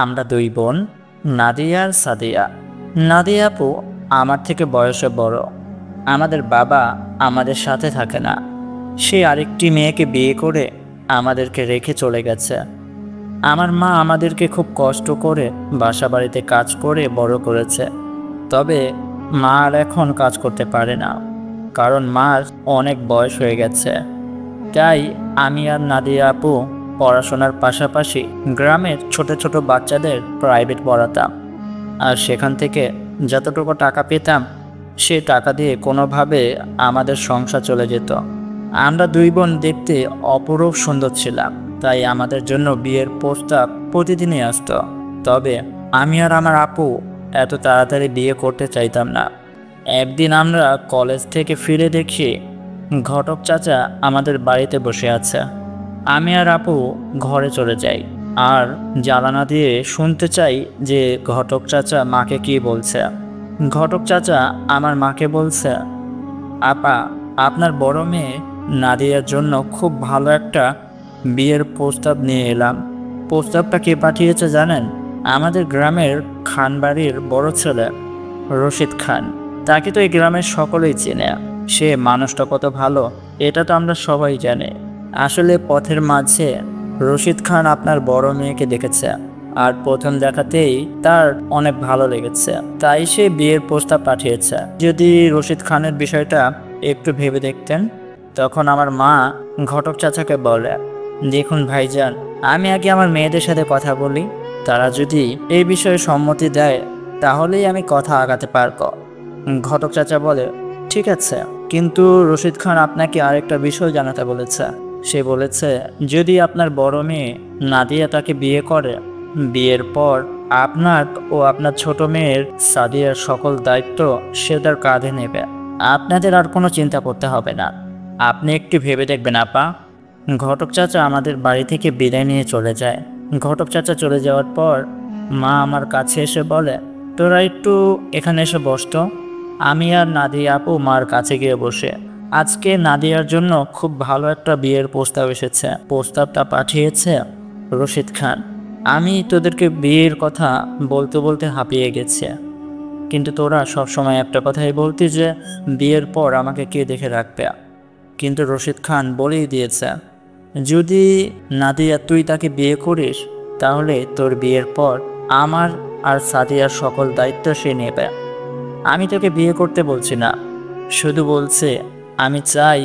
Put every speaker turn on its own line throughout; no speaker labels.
আমরা দুই বোন, নাদিয়া আর সাদিয়া। নাদিয়া আপু আমার থেকে বয়সে বড়। আমাদের বাবা আমাদের সাথে থাকে না, সে আরেকটি মেয়েকে বিয়ে করে আমাদেরকে রেখে চলে গেছে। আমার মা আমাদেরকে খুব কষ্ট করে বাসা বাড়িতে কাজ করে বড় করেছে। তবে মা আর এখন কাজ করতে পারে না, কারণ মার অনেক বয়স হয়ে গেছে। তাই আমি আর নাদিয়া আপু পড়াশোনার পাশাপাশি গ্রামের ছোট ছোট বাচ্চাদের প্রাইভেট পড়াতাম। আর সেখান থেকে যতটুকু টাকা পেতাম সে টাকা দিয়ে কোনোভাবে আমাদের সংসার চলে যেত। আমরা দুই বোন দেখতে অপরূপ সুন্দর ছিলাম, তাই আমাদের জন্য বিয়ের প্রস্তাব প্রতিদিনই আসতো। তবে আমি আর আমার আপু এত তাড়াতাড়ি বিয়ে করতে চাইতাম না। একদিন আমরা কলেজ থেকে ফিরে দেখি ঘটক চাচা আমাদের বাড়িতে বসে আছে। আমি আর আপু ঘরে চলে যাই আর জানালা দিয়ে শুনতে চাই যে ঘটক চাচা মাকে কি বলছে। ঘটক চাচা আমার মাকে বলছে, আপা, আপনার বড় মেয়ে নাদিয়ার জন্য খুব ভালো একটা বিয়ের প্রস্তাব নিয়ে এলাম। প্রস্তাবটা কে পাঠিয়েছে জানেন? আমাদের গ্রামের খানবাড়ির বড় ছেলে রশিদ খান। তাকে তো এই গ্রামের সকলেই চেনে। সে মানুষটা কত ভালো এটা তো আমরা সবাই জানি। আসলে পথের মাঝে রশিদ খান আপনার বড় মেয়েকে দেখেছে আর প্রথম দেখাতেই তার অনেক ভালো লেগেছে, তাই সে বিয়ের প্রস্তাব পাঠিয়েছে। যদি রশিদ খানের বিষয়টা একটু ভেবে দেখতেন। তখন আমার মা ঘটক চাচাকে বলে, দেখুন ভাইজান, আমি আগে আমার মেয়েদের সাথে কথা বলি, তারা যদি এই বিষয়ে সম্মতি দেয় তাহলেই আমি কথা আগাতে পারবো। ঘটক চাচা বলে, ঠিক আছে, কিন্তু রশিদ খান আপনাকে আরেকটা বিষয় জানাতে বলেছে। সে বলেছে যদি আপনার বড় মেয়ে নাদিয়া তাকে বিয়ে করে, বিয়ের পর আপনার ও আপনার ছোট মেয়ের সাদিয়ার সকল দায়িত্ব সে তার কাঁধে নেবে। আপনাদের আর কোনো চিন্তা করতে হবে না। আপনি একটু ভেবে দেখবেন আপা। ঘটক চাচা আমাদের বাড়ি থেকে বিদায় নিয়ে চলে যায়। ঘটক চাচা চলে যাওয়ার পর মা আমার কাছে এসে বলে, তোরা একটু এখানে এসে বসতো। আমি আর নাদিয়া আপু মার কাছে গিয়ে বসে, আজকে নাদিয়ার জন্য খুব ভালো একটা বিয়ের প্রস্তাব এসেছে। প্রস্তাবটা পাঠিয়েছে রশিদ খান। আমি তোদেরকে বিয়ের কথা বলতে বলতে হাঁপিয়ে গেছে, কিন্তু তোরা সবসময় একটা কথাই বলতি যে বিয়ের পর আমাকে কে দেখে রাখবে। কিন্তু রশিদ খান বলেই দিয়েছে, যদি নাদিয়া তুই তাকে বিয়ে করিস তাহলে তোর বিয়ের পর আমার আর সাদিয়ার সকল দায়িত্ব সে নেবে। আমি তোকে বিয়ে করতে বলছি না, শুধু বলছে আমি চাই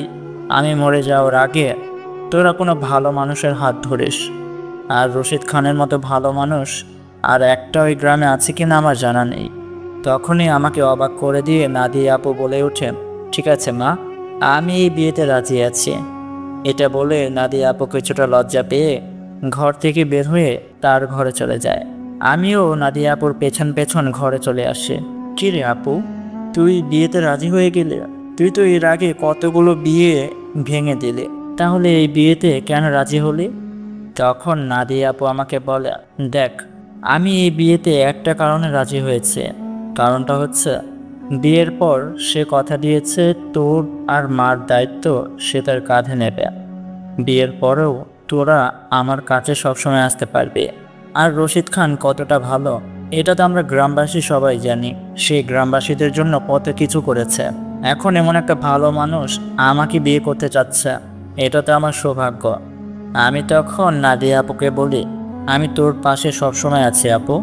আমি মরে যাওয়ার আগে তোরা কোনো ভালো মানুষের হাত ধরিস। আর রশিদ খানের মতো ভালো মানুষ আর একটা ওই গ্রামে আছে কিনা আমার জানা নেই। তখনই আমাকে অবাক করে দিয়ে নাদিয়া আপু বলে ওঠে, ঠিক আছে মা, আমি এই বিয়েতে রাজি আছি। এটা বলে নাদিয়া আপু কিছুটা লজ্জা পেয়ে ঘর থেকে বের হয়ে তার ঘরে চলে যায়। আমিও নাদিয়া আপুর পেছন পেছন ঘরে চলে আসি। কি রে আপু, তুই বিয়েতে রাজি হয়ে গেলে? তুই তো এর আগে কতগুলো বিয়ে ভেঙে দিলে, তাহলে এই বিয়েতে কেন রাজি হলি? তখন নাদিয়া আপু আমাকে বলে, দেখ, আমি এই বিয়েতে একটা কারণে রাজি হয়েছে। কারণটা হচ্ছে বিয়ের পর সে কথা দিয়েছে তোর আর মার দায়িত্ব সে তার কাঁধে নেবে। বিয়ের পরেও তোরা আমার কাছে সবসময় আসতে পারবে। আর রশিদ খান কতটা ভালো এটা তো আমরা গ্রামবাসী সবাই জানি। সে গ্রামবাসীদের জন্য কত কিছু করেছে। এখন এমন একটা ভালো মানুষ আমাকে বিয়ে করতে চাচ্ছে, এটা তো আমার সৌভাগ্য। আমি তখন নাদিয়া আপুকে বলি, আমি তোর পাশে সবসময় আছি আপু।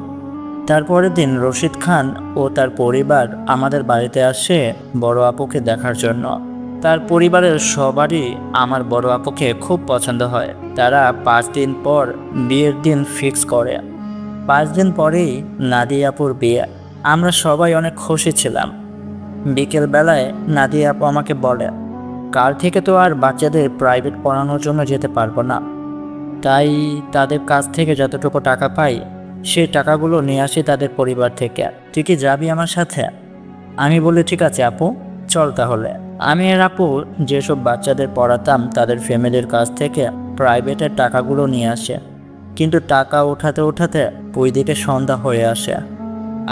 তারপরের দিন রশিদ খান ও তার পরিবার আমাদের বাড়িতে আসে বড় আপুকে দেখার জন্য। তার পরিবারের সবারই আমার বড় আপুকে খুব পছন্দ হয়। তারা 5 দিন পর বিয়ের দিন ফিক্স করে। 5 দিন পরেই নাদিয়া আপুর বিয়ে। আমরা সবাই অনেক খুশি ছিলাম। বিকেলবেলায় নাদিয়া আপু আমাকে বলে, কাল থেকে তো আর বাচ্চাদের প্রাইভেট পড়ানোর জন্য যেতে পারবো না, তাই তাদের কাছ থেকে যতটুকু টাকা পাই সেই টাকাগুলো নিয়ে আসি তাদের পরিবার থেকে। তুই কি যাবি আমার সাথে? আমি বলি, ঠিক আছে আপু, চল তাহলে। আমি আর আপু যেসব বাচ্চাদের পড়াতাম তাদের ফ্যামিলির কাছ থেকে প্রাইভেটের টাকাগুলো নিয়ে আসে, কিন্তু টাকা উঠাতে উঠাতে ওই দিকে সন্ধ্যা হয়ে আসে।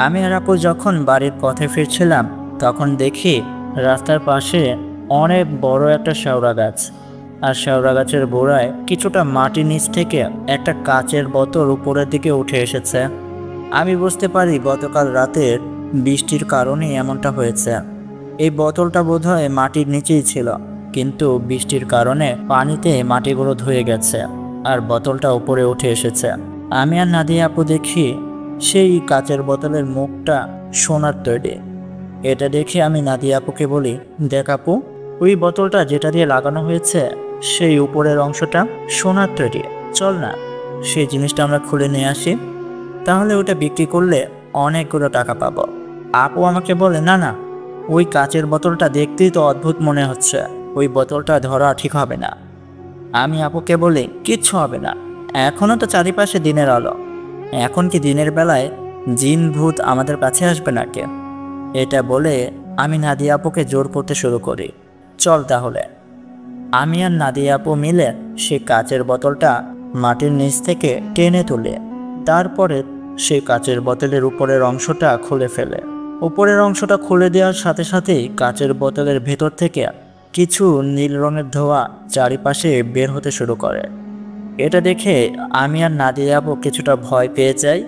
আমি আর আপু যখন বাড়ির পথে ফিরছিলাম তখন দেখি রাস্তার পাশে অনেক বড় একটা শেওড়া গাছ। আর শেওড়া গাছের গোড়ায় কিছুটা মাটির নিচ থেকে একটা কাচের বোতল উপরের দিকে উঠে এসেছে। আমি বুঝতে পারি গতকাল রাতের বৃষ্টির কারণে এমনটা হয়েছে। এই বোতলটা বোধহয় মাটির নিচেই ছিল, কিন্তু বৃষ্টির কারণে পানিতে মাটিগুলো ধুয়ে গেছে আর বোতলটা উপরে উঠে এসেছে। আমি আর নাদিয়া আপু দেখি সেই কাচের বোতলের মুখটা সোনার তৈরি। এটা দেখে আমি নাদিয়া আপুকে বলি, দেখ আপু, ওই বোতলটা যেটা দিয়ে লাগানো হয়েছে সেই উপরের অংশটা সোনার তৈরি। চল না সেই জিনিসটা আমরা খুলে নিয়ে আসি, তাহলে ওটা বিক্রি করলে অনেকগুলো টাকা পাবো। আপু আমাকে বলে, না না, ওই কাচের বোতলটা দেখতেই তো অদ্ভুত মনে হচ্ছে, ওই বোতলটা ধরা ঠিক হবে না। আমি আপুকে বলি, কিচ্ছু হবে না, এখনও তো চারিপাশে দিনের আলো, এখন কি দিনের বেলায় জিন ভূত আমাদের কাছে আসবে নাকি? এটা বলে আমি নাদিয়া আপুকে জোর করতে শুরু করি, চল তাহলে। আমি আর নাদিয়া আপু মিলে সেই কাচের বোতলটা মাটির নিচ থেকে টেনে তুলে তারপরে সেই কাচের বোতলের উপরের অংশটা খুলে ফেলে। উপরের অংশটা খুলে দেওয়ার সাথে সাথেই কাচের বোতলের ভেতর থেকে কিছু নীল রঙের ধোঁয়া চারিপাশে বের হতে শুরু করে। এটা দেখে আমি আর নাদিয়া আপু কিছুটা ভয় পেয়ে যাই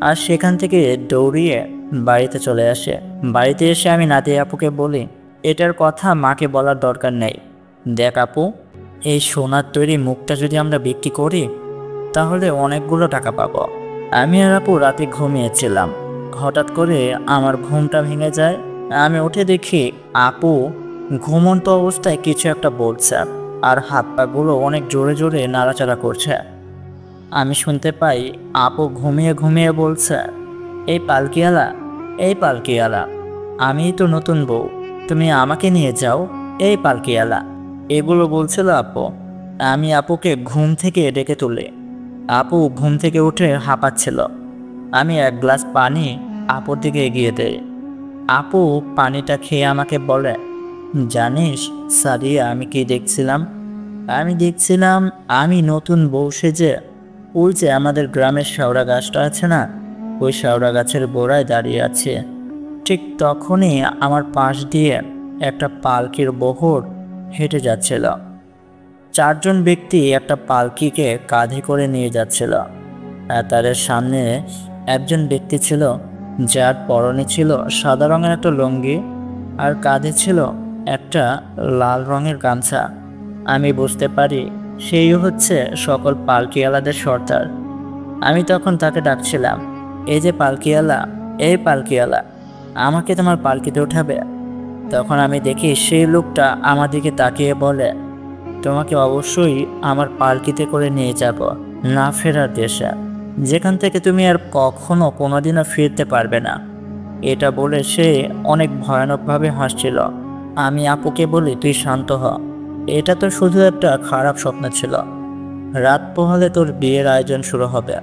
আর সেখান থেকে দৌড়িয়ে বাড়িতে চলে আসে। বাড়িতে এসে আমি নাদিয়া আপুকে বলি, এটার কথা মাকে বলার দরকার নেই। দেখ আপু, এই সোনার তৈরি মুখটা যদি আমরা বিক্রি করি তাহলে অনেকগুলো টাকা পাবো। আমি আর আপু রাতে ঘুমিয়েছিলাম, হঠাৎ করে আমার ঘুমটা ভেঙে যায়। আমি উঠে দেখি আপু ঘুমন্ত অবস্থায় কিছু একটা বলছে আর হাত পাগুলো অনেক জোরে জোরে নাড়াচাড়া করছে। আমি শুনতে পাই আপু ঘুমিয়ে ঘুমিয়ে বলছে, এই পালকিওয়ালা, এই পালকিওয়ালা, আমিই তো নতুন বউ, তুমি আমাকে নিয়ে যাও, এই পালকিওয়ালা, এগুলো বলছিল আপু। আমি আপুকে ঘুম থেকে ডেকে তুলি। আপু ঘুম থেকে উঠে হাঁপাচ্ছিল। আমি এক গ্লাস পানি আপুর দিকে এগিয়ে দেই। আপু পানিটা খেয়ে আমাকে বলে, জানিস সাদিয়া, আমি কি দেখছিলাম? আমি দেখছিলাম আমি নতুন বউ সেজে ওই যে আমাদের গ্রামের শেওড়া গাছটা আছে না, ওই শেওড়া গাছের গোড়ায় দাঁড়িয়ে আছে। ঠিক তখনই আমার পাশ দিয়ে একটা পালকির বহর হেঁটে যাচ্ছিল। চারজন ব্যক্তি একটা পালকিকে কাঁধে করে নিয়ে যাচ্ছিল। আর তাদের সামনে একজন ব্যক্তি ছিল যার পরনে ছিল সাদা রঙের একটা লুঙ্গি আর কাঁধে ছিল একটা লাল রঙের গামছা। আমি বুঝতে পারি সেই হচ্ছে সকল পালকিওয়ালাদের সর্দার। আমি তখন তাকে ডাকছিলাম, এই যে পালকিওয়ালা, এই পালকিওয়ালা, আমাকে তোমার পালকিতে উঠাবে? তখন আমি দেখি সেই লোকটা আমার দিকে তাকিয়ে বলে, তোমাকে অবশ্যই আমার পালকিতে করে নিয়ে যাব না ফেরার দেশে, যেখান থেকে তুমি আর কখনো কোনোদিনও ফিরতে পারবে না। এটা বলে সে অনেক ভয়ানকভাবে হাসছিল। আমি আপুকে বলি, তুই শান্ত হ, এটা তো শুধু একটা খারাপ স্বপ্ন ছিল। রাত পোহালে তোর বিয়ের আয়োজন শুরু হবে,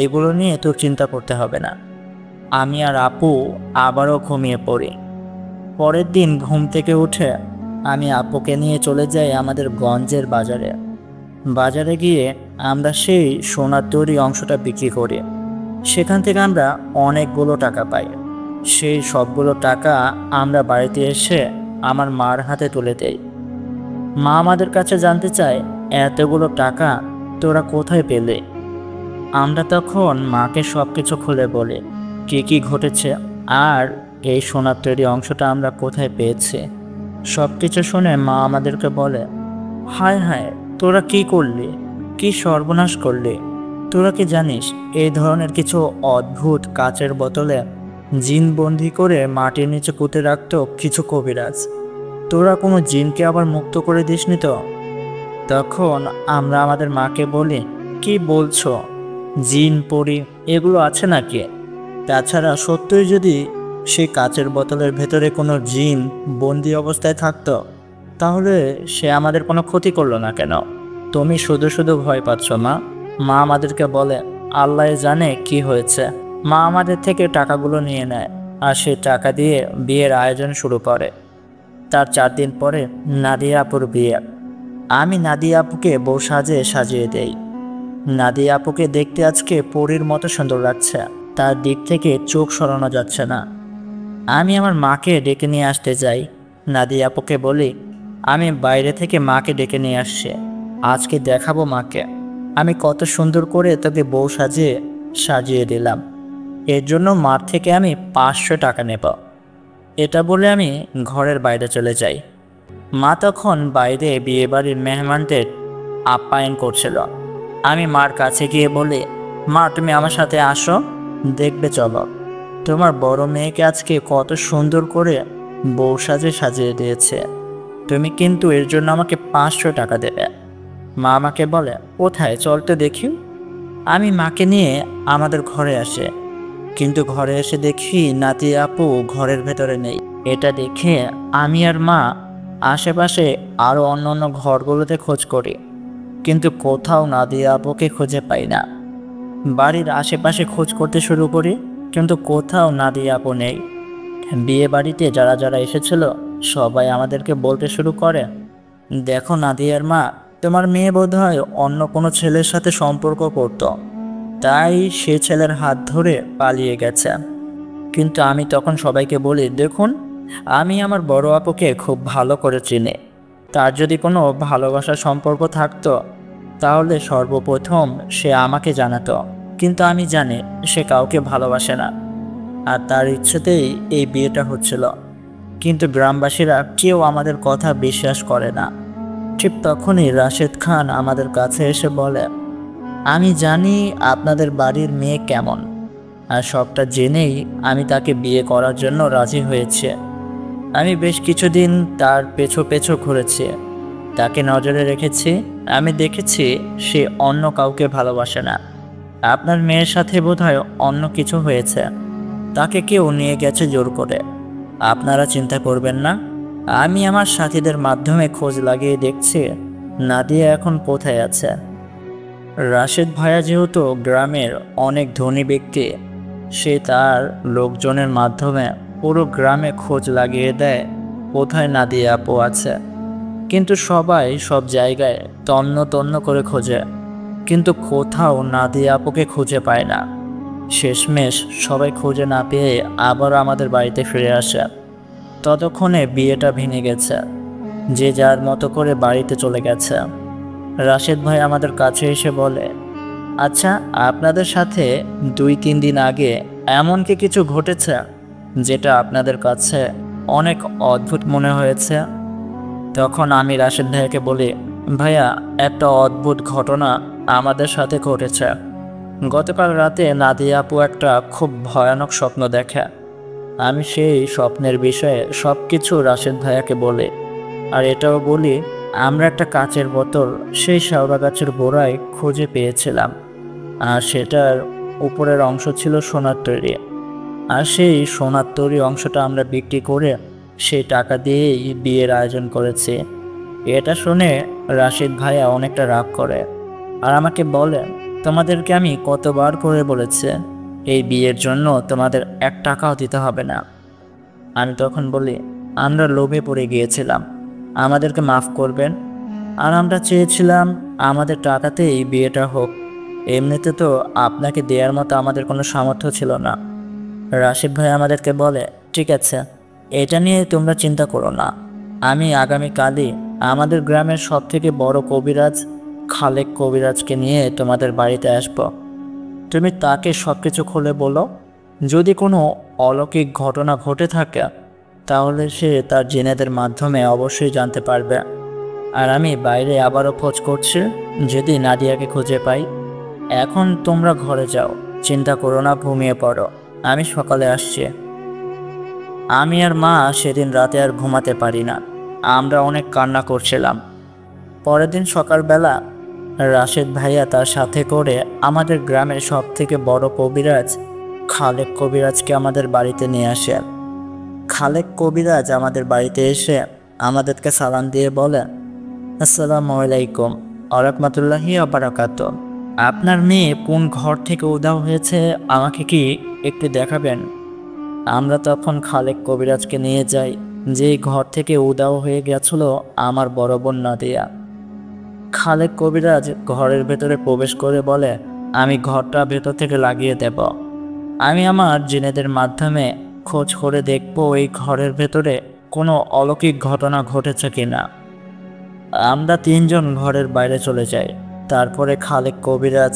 এইগুলো নিয়ে তোর চিন্তা করতে হবে না। আমি আর আপু আবারও ঘুমিয়ে পড়ি। পরের দিন ঘুম থেকে উঠে আমি আপুকে নিয়ে চলে যাই আমাদের গঞ্জের বাজারে। বাজারে গিয়ে আমরা সেই সোনার তৈরি অংশটা বিক্রি করি। সেখান থেকে আমরা অনেকগুলো টাকা পাই। সেই সবগুলো টাকা আমরা বাড়িতে এসে আমার মার হাতে তুলে দেই। মা আমাদের কাছে জানতে চায়, এতগুলো টাকা তোরা কোথায় পেলে? আমরা তখন মাকে সব কিছু খুলে বলি, কী কী ঘটেছে আর এই সোনার তৈরি অংশটা আমরা কোথায় পেয়েছি। সব কিছু শুনে মা আমাদেরকে বলে, হায় হায়, তোরা কি করলি, কি সর্বনাশ করলি? তোরা কি জানিস এই ধরনের কিছু অদ্ভুত কাচের বোতলে জিন বন্দি করে মাটির নিচে পুঁতে রাখত কিছু কবিরাজ? তোরা কোনো জিনকে আবার মুক্ত করে দিসনি তো? তখন আমরা আমাদের মাকে বলি, কি বলছো, জিন পরি এগুলো আছে নাকি? তাছাড়া সত্যই যদি সেই কাচের বোতলের ভেতরে কোনো জিন বন্দি অবস্থায় থাকতো তাহলে সে আমাদের কোনো ক্ষতি করলো না কেন? তুমি শুধু শুধু ভয় পাচ্ছ মা। মা আমাদেরকে বলে, আল্লাহ জানে কি হয়েছে। মা আমাদের থেকে টাকাগুলো নিয়ে নেয় আর সেই টাকা দিয়ে বিয়ের আয়োজন শুরু করে। তার 4 দিন পরে নাদিয়া আপুর বিয়ে। আমি নাদিয়া আপুকে বউ সাজে সাজিয়ে দেই। নাদিয়া আপুকে দেখতে আজকে পরীর মতো সুন্দর লাগছে, তার দিক থেকে চোখ সরানো যাচ্ছে না। আমি আমার মাকে ডেকে নিয়ে আসতে যাই। নাদিয়া আপুকে বলি, আমি বাইরে থেকে মাকে ডেকে নিয়ে আসছি। আজকে দেখাবো মাকে আমি কত সুন্দর করে তোকে বউ সাজিয়ে দিলাম। এর জন্য মার থেকে আমি 500 টাকা নেব। এটা বলে আমি ঘরের বাইরে চলে যাই। মা তখন বাইরে বিয়েবাড়ির মেহমানদের আপ্যায়ন করছিল। আমি মার কাছে গিয়ে বলি, মা তুমি আমার সাথে আসো, দেখবে চলো তোমার বড় মেয়েকে আজকে কত সুন্দর করে বউ সাজিয়ে দিয়েছে। তুমি কিন্তু এর জন্য আমাকে 500 টাকা দেবে। মা আমাকে বলে, কোথায় চলতে দেখি। আমি মাকে নিয়ে আমাদের ঘরে আসে, কিন্তু ঘরে এসে দেখি নাতি আপু ঘরের ভেতরে নেই। এটা দেখে আমি আর মা আশেপাশে আরও অন্য ঘরগুলোতে খোঁজ করি, কিন্তু কোথাও নাদিয়া আপুকে খুঁজে পাই না। বাড়ির আশেপাশে খোঁজ করতে শুরু করি, কিন্তু কোথাও নাদিয়া আপু নেই। বিয়ে বাড়িতে যারা এসেছিল সবাই আমাদেরকে বলতে শুরু করে, দেখো নাদিয়ার মা, তোমার মেয়ে বোধহয় অন্য কোনো ছেলের সাথে সম্পর্ক করত, তাই সে ছেলের হাত ধরে পালিয়ে গেছে। কিন্তু আমি তখন সবাইকে বলি, দেখুন আমি আমার বড় আপুকে খুব ভালো করে চিনি। তার যদি কোনো ভালোবাসার সম্পর্ক থাকতো তাহলে সর্বপ্রথম সে আমাকে জানাতো, কিন্তু আমি জানি সে কাউকে ভালোবাসে না, আর তার ইচ্ছেতেই এই বিয়েটা হচ্ছিল। কিন্তু গ্রামবাসীরা কেউ আমাদের কথা বিশ্বাস করে না। ঠিক তখনই রাশেদ খান আমাদের কাছে এসে বলে, আমি জানি আপনাদের বাড়ির মেয়ে কেমন, আর সবটা জেনেই আমি তাকে বিয়ে করার জন্য রাজি হয়েছে। আমি বেশ কিছুদিন তার পেছু ঘুরেছি, তাকে নজরে রেখেছি। আমি দেখেছি সে অন্য কাউকে ভালোবাসে না। আপনার মেয়ের সাথে বোধহয় অন্য কিছু হয়েছে, তাকে কেউ নিয়ে গেছে জোর করে। আপনারা চিন্তা করবেন না, আমি আমার সাথীদের মাধ্যমে খোঁজ লাগিয়ে দেখছি নাদিয়া এখন কোথায় আছে। রাশেদ ভাইয়া যেহেতু গ্রামের অনেক ধনী ব্যক্তি, সে তার লোকজনের মাধ্যমে পুরো গ্রামে খোঁজ লাগিয়ে দেয় কোথায় নাদিয়া আপু আছে। কিন্তু সবাই সব জায়গায় তন্ন করে খোঁজে, কিন্তু কোথাও নাদিয়া আপুকে খুঁজে পায় না। শেষমেশ সবাই খুঁজে না পেয়ে আবার আমাদের বাড়িতে ফিরে আসে। ততক্ষণে বিয়েটা ভেঙে গেছে, যে যার মতো করে বাড়িতে চলে গেছে। রাশেদ ভাই আমাদের কাছে এসে বলে, আচ্ছা আপনাদের সাথে 2-3 দিন আগে এমন কি কিছু ঘটেছে যেটা আপনাদের কাছে অনেক অদ্ভুত মনে হয়েছে? তখন আমি রাশেদ ভাইয়াকে বলি, ভাইয়া একটা অদ্ভুত ঘটনা আমাদের সাথে ঘটেছে। গতকাল রাতে নাদিয়া আপু একটা খুব ভয়ানক স্বপ্ন দেখে। আমি সেই স্বপ্নের বিষয়ে সব কিছু রাশেদ ভাইয়াকে বলি, আর এটাও বলি আমরা একটা কাচের বোতল সেই শেওড়া গাছের গোড়ায় খুঁজে পেয়েছিলাম, আর সেটার উপরের অংশ ছিল সোনার তৈরি। আর সেই সোনার তৈরি অংশটা আমরা বিক্রি করে সেই টাকা দিয়েই বিয়ের আয়োজন করেছি। এটা শুনে রাশেদ ভাইয়া অনেকটা রাগ করে, আর আমাকে বলে, তোমাদেরকে আমি কতবার করে বলেছি এই বিয়ের জন্য তোমাদের 1 টাকাও দিতে হবে না। আমি তখন বলি, আমরা লোভে পড়ে গিয়েছিলাম, আমাদেরকে মাফ করবেন। আর আমরা চেয়েছিলাম আমাদের টাকাতেই বিয়েটা হোক, এমনিতে তো আপনাকে দেওয়ার মতো আমাদের কোনো সামর্থ্য ছিল না। রাশিদ ভাই আমাদেরকে বলে, ঠিক আছে, এটা নিয়ে তোমরা চিন্তা করো না। আমি আগামীকালই আমাদের গ্রামের সবথেকে বড় কবিরাজ খালেক কবিরাজকে নিয়ে তোমাদের বাড়িতে আসব। তুমি তাকে সব কিছু খুলে বলো। যদি কোনো অলৌকিক ঘটনা ঘটে থাকে তাহলে সে তার জিনেদের মাধ্যমে অবশ্যই জানতে পারবে। আর আমি বাইরে আবারও খোঁজ করছি, যদি নাদিয়াকে খুঁজে পাই। এখন তোমরা ঘরে যাও, চিন্তা করো না, ঘুমিয়ে পড়ো, আমি সকালে আসছি। আমি আর মা সেদিন রাতে আর ঘুমাতে পারি না, আমরা অনেক কান্না করছিলাম। পরের দিন সকালবেলা রাশেদ ভাইয়া তার সাথে করে আমাদের গ্রামের সবথেকে বড় কবিরাজ খালেক কবিরাজকে আমাদের বাড়িতে নিয়ে আসে। খালেক কবিরাজ আমাদের বাড়িতে এসে আমাদেরকে সালাম দিয়ে বলে, আসসালামু আলাইকুম ওয়া রাহমাতুল্লাহি ওয়া বারাকাতুহু। আপনার মেয়ে কোন ঘর থেকে উধাও হয়েছে আমাকে কি একটু দেখাবেন? আমরা তখন খালেক কবিরাজকে নিয়ে যাই, যেই ঘর থেকে উধাও হয়ে গেছিল আমার বড় বোন নাদিয়া। খালেক কবিরাজ ঘরের ভেতরে প্রবেশ করে বলে, আমি ঘরটা ভেতর থেকে লাগিয়ে দেব। আমি আমার জিনেদের মাধ্যমে খোঁজ করে দেখব এই ঘরের ভেতরে কোনো অলৌকিক ঘটনা ঘটেছে কিনা। আমরা তিনজন ঘরের বাইরে চলে যাই। তারপরে খালেক কবিরাজ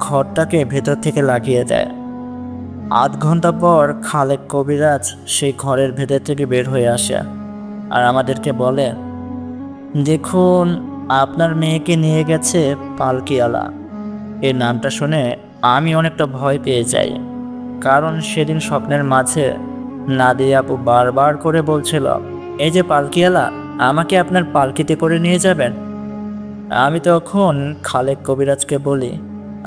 ঘরটাকে ভেতর থেকে লাগিয়ে দেয়। আধ ঘন্টা পর খালেক কবিরাজ সেই ঘরের ভেতর থেকে বের হয়ে আসে আর আমাদেরকে বলে, দেখুন, আপনার মেয়েকে নিয়ে গেছে পালকিওয়ালা। এই নামটা শুনে আমি অনেকটা ভয় পেয়ে যাই, কারণ সেদিন স্বপ্নের মাঝে নাদিয়া আপু বারবার করে বলছিল, এই যে পালকিওয়ালা, আমাকে আপনার পালকিতে করে নিয়ে যাবেন। আমি তখন খালেক কবিরাজকে বলি,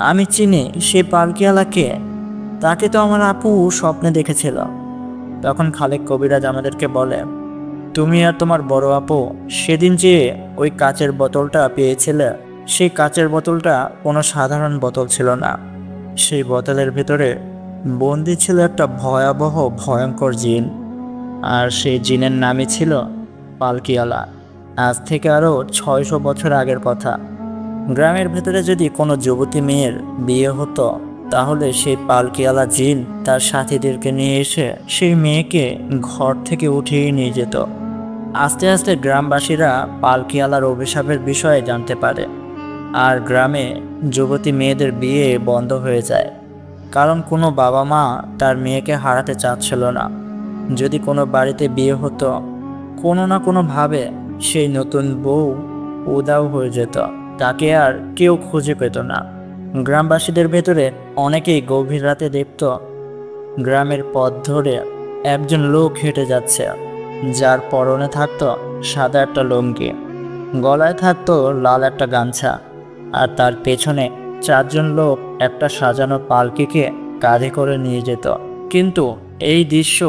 আমি চিনি সেই পালকিওয়ালাকে, তাকে তো আমার আপু স্বপ্নে দেখেছিল। তখন খালেক কবিরাজ আমাদেরকে বলে, তুমি আর তোমার বড় আপু সেদিন যে ওই কাচের বোতলটা পেয়েছিলে, সেই কাচের বোতলটা কোনো সাধারণ বোতল ছিল না। সেই বোতলের ভিতরে বন্দি ছিল একটা ভয়াবহ ভয়ঙ্কর জিন, আর সেই জিনের নামই ছিল পালকিওয়ালা। আজ থেকে আরও 600 বছর আগের কথা। গ্রামের ভেতরে যদি কোনো যুবতী মেয়ের বিয়ে হতো, তাহলে সেই পালকিওয়ালা জিন তার সাথীদেরকে নিয়ে এসে সেই মেয়েকে ঘর থেকে উঠিয়ে নিয়ে যেত। আস্তে আস্তে গ্রামবাসীরা পালকিওয়ালার অভিশাপের বিষয়ে জানতে পারে, আর গ্রামে যুবতী মেয়েদের বিয়ে বন্ধ হয়ে যায়, কারণ কোনো বাবা মা তার মেয়েকে হারাতে চাচ্ছিল না। যদি কোনো বাড়িতে বিয়ে হতো, কোনো না কোনোভাবে সেই নতুন বউ উধাও হয়ে যেত, তাকে আর কেউ খুঁজে পেত না। গ্রামবাসীদের ভেতরে অনেকেই গভীর রাতে দেখত গ্রামের পথ ধরে একজন লোক হেঁটে যাচ্ছে, যার পরনে থাকতো সাদা একটা লুঙ্গি, গলায় থাকতো লাল একটা গামছা, আর তার পেছনে 4 জন লোক একটা সাজানো পালকিকে কাঁধে করে নিয়ে যেত। কিন্তু এই দৃশ্য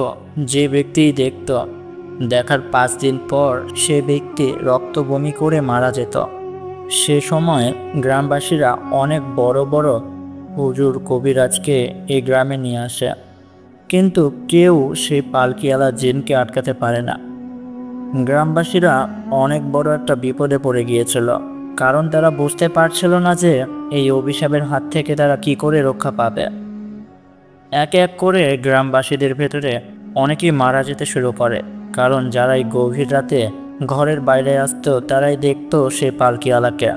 যে ব্যক্তি দেখত, দেখার 5 দিন পর সে ব্যক্তি রক্ত বমি করে মারা যেত। সে সময় গ্রামবাসীরা অনেক বড় বড় হুজুর কবিরাজকে এই গ্রামে নিয়ে আসে, কিন্তু কেউ সেই পালকিওয়ালা জিনকে আটকাতে পারে না। গ্রামবাসীরা অনেক বড় একটা বিপদে পড়ে গিয়েছিল, কারণ তারা বুঝতে পারছিল না যে এই অভিশাপের হাত থেকে তারা কি করে রক্ষা পাবে। এক এক করে গ্রামবাসীদের ভেতরে অনেকেই মারা যেতে শুরু করে, কারণ যারাই গভীর রাতে ঘরের বাইরে আসতো তারাই দেখতো সেই পালকিওয়ালাকে,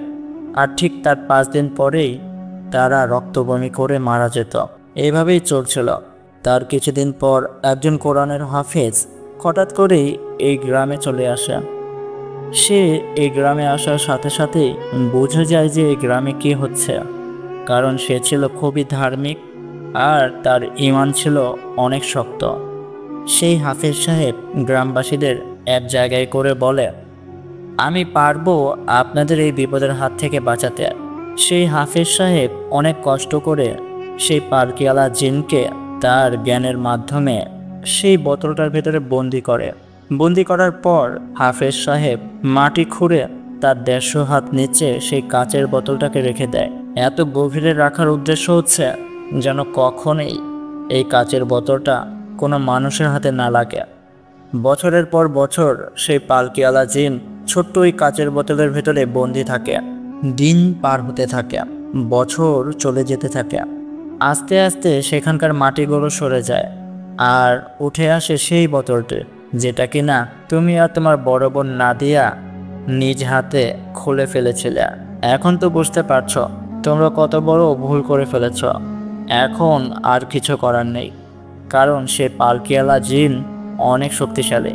আর ঠিক তার 5 দিন পরেই তারা রক্তবমি করে মারা যেত। এইভাবেই চলছিল। তার কিছুদিন পর একজন কোরআনের হাফেজ হঠাৎ করেই এই গ্রামে চলে আসে। সে এই গ্রামে আসার সাথে সাথেই বোঝা যায় যে এই গ্রামে কি হচ্ছে, কারণ সে ছিল খুবই ধার্মিক আর তার ঈমান ছিল অনেক শক্ত। সেই হাফেজ সাহেব গ্রামবাসীদের এক জায়গায় করে বলে, আমি পারবো আপনাদের এই বিপদের হাত থেকে বাঁচাতে। সেই হাফেজ সাহেব অনেক কষ্ট করে সেই পালকিওয়ালা জিনকে তার জ্ঞানের মাধ্যমে সেই বোতলটার ভেতরে বন্দি করে। বন্দি করার পর হাফেজ সাহেব মাটি খুঁড়ে তার 150 হাত নিচে সেই কাচের বোতলটাকে রেখে দেয়। এত গভীরে রাখার উদ্দেশ্য হচ্ছে যেন কখনোই এই কাচের বোতলটা কোনো মানুষের হাতে না লাগে। বছরের পর বছর সেই পালকিওয়ালা জিন ছোট্ট ওই কাচের বোতলের ভেতরে বন্দি থাকে। দিন পার হতে থাকে, বছর চলে যেতে থাকে। আস্তে আস্তে সেখানকার মাটিগুলো সরে যায়, আর উঠে আসে সেই বোতলটি, যেটা কিনা তুমি আর তোমার বড় বোন নাদিয়া নিজ হাতে খুলে ফেলেছিলে। এখন তো বুঝতে পারছো তোমরা কত বড় ভুল করে ফেলেছ। এখন আর কিছু করার নেই, কারণ সে পালকিওয়ালা জিন অনেক শক্তিশালী।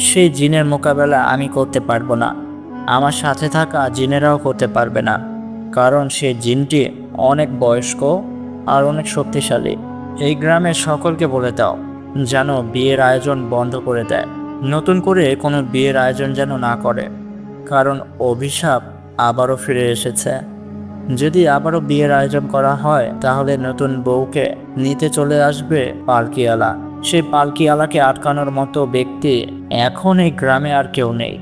সেই জিনের মোকাবেলা আমি করতে পারবো না, আমার সাথে থাকা জিনেরাও করতে পারবে না, কারণ সেই জিনটি অনেক বয়স্ক আর অনেক শক্তিশালী। এই গ্রামের সকলকে বলে দাও যেন বিয়ের আয়োজন বন্ধ করে দেয়, নতুন করে কোনো বিয়ের আয়োজন যেন না করে, কারণ অভিশাপ আবারও ফিরে এসেছে। যদি আবারও বিয়ের আয়োজন করা হয়, তাহলে নতুন বউকে নিতে চলে আসবে পালকিওয়ালা। সেই পালকিওয়ালাকে আটকানোর মতো ব্যক্তি এখন এই গ্রামে আর কেউ নেই।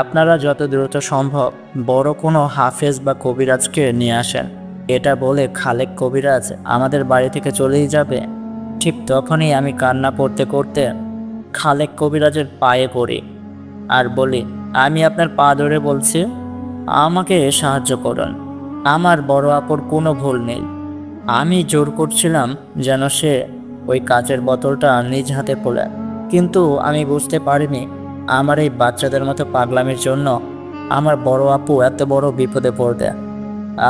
আপনারা যত দ্রুত সম্ভব বড় কোনো হাফেজ বা কবিরাজকে নিয়ে আসেন। এটা বলে খালেক কবিরাজ আমাদের বাড়ি থেকে চলেই যাবে। ঠিক তখনই আমি কান্না করতে করতে খালেক কবিরাজের পায়ে পড়ি আর বলি, আমি আপনার পা ধরে বলছি, আমাকে সাহায্য করুন। আমার বড় আপুর কোনো ভুল নেই। আমি জোর করছিলাম যেন সে ওই কাচের বোতলটা নিজ হাতে তোলে, কিন্তু আমি বুঝতে পারিনি আমার এই বাচ্চাদের মতো পাগলামির জন্য আমার বড় আপু এত বড় বিপদে পড়বে।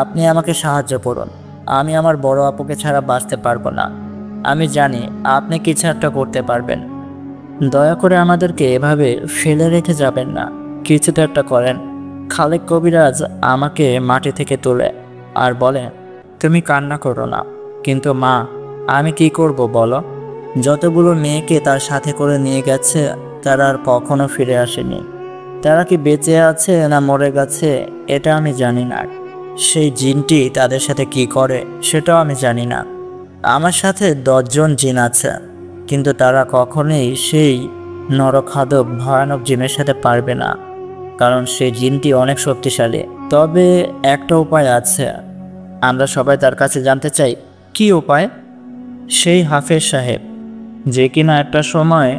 আপনি আমাকে সাহায্য করুন। আমি আমার বড় আপুকে ছাড়া বাঁচতে পারবো না। আমি জানি আপনি কিছু একটা করতে পারবেন। দয়া করে আমাদেরকে এভাবে ফেলে রেখে যাবেন না, কিছু তো একটা করেন। খালেক কবিরাজ আমাকে মাটি থেকে তোলে আর বলে, তুমি কান্না করো না। কিন্তু মা, আমি কি করব বলো? যতগুলো মেয়েকে তার সাথে করে নিয়ে গেছে তারা আর কখনো ফিরে আসেনি। তারা কি বেঁচে আছে না মরে গেছে এটা আমি জানি না। সেই জিনটি তাদের সাথে কি করে সেটাও আমি জানি না। আমার সাথে 10 জন জিন আছে, কিন্তু তারা কখনোই সেই নরখাদক ভয়ানক জিনের সাথে পারবে না, কারণ সেই জিনটি অনেক শক্তিশালী। তবে একটা উপায় আছে, আমরা সবাই তার কাছে জানতে চাই। কি উপায়? সেই হাফেজ সাহেব, যে কিনা একটা সময়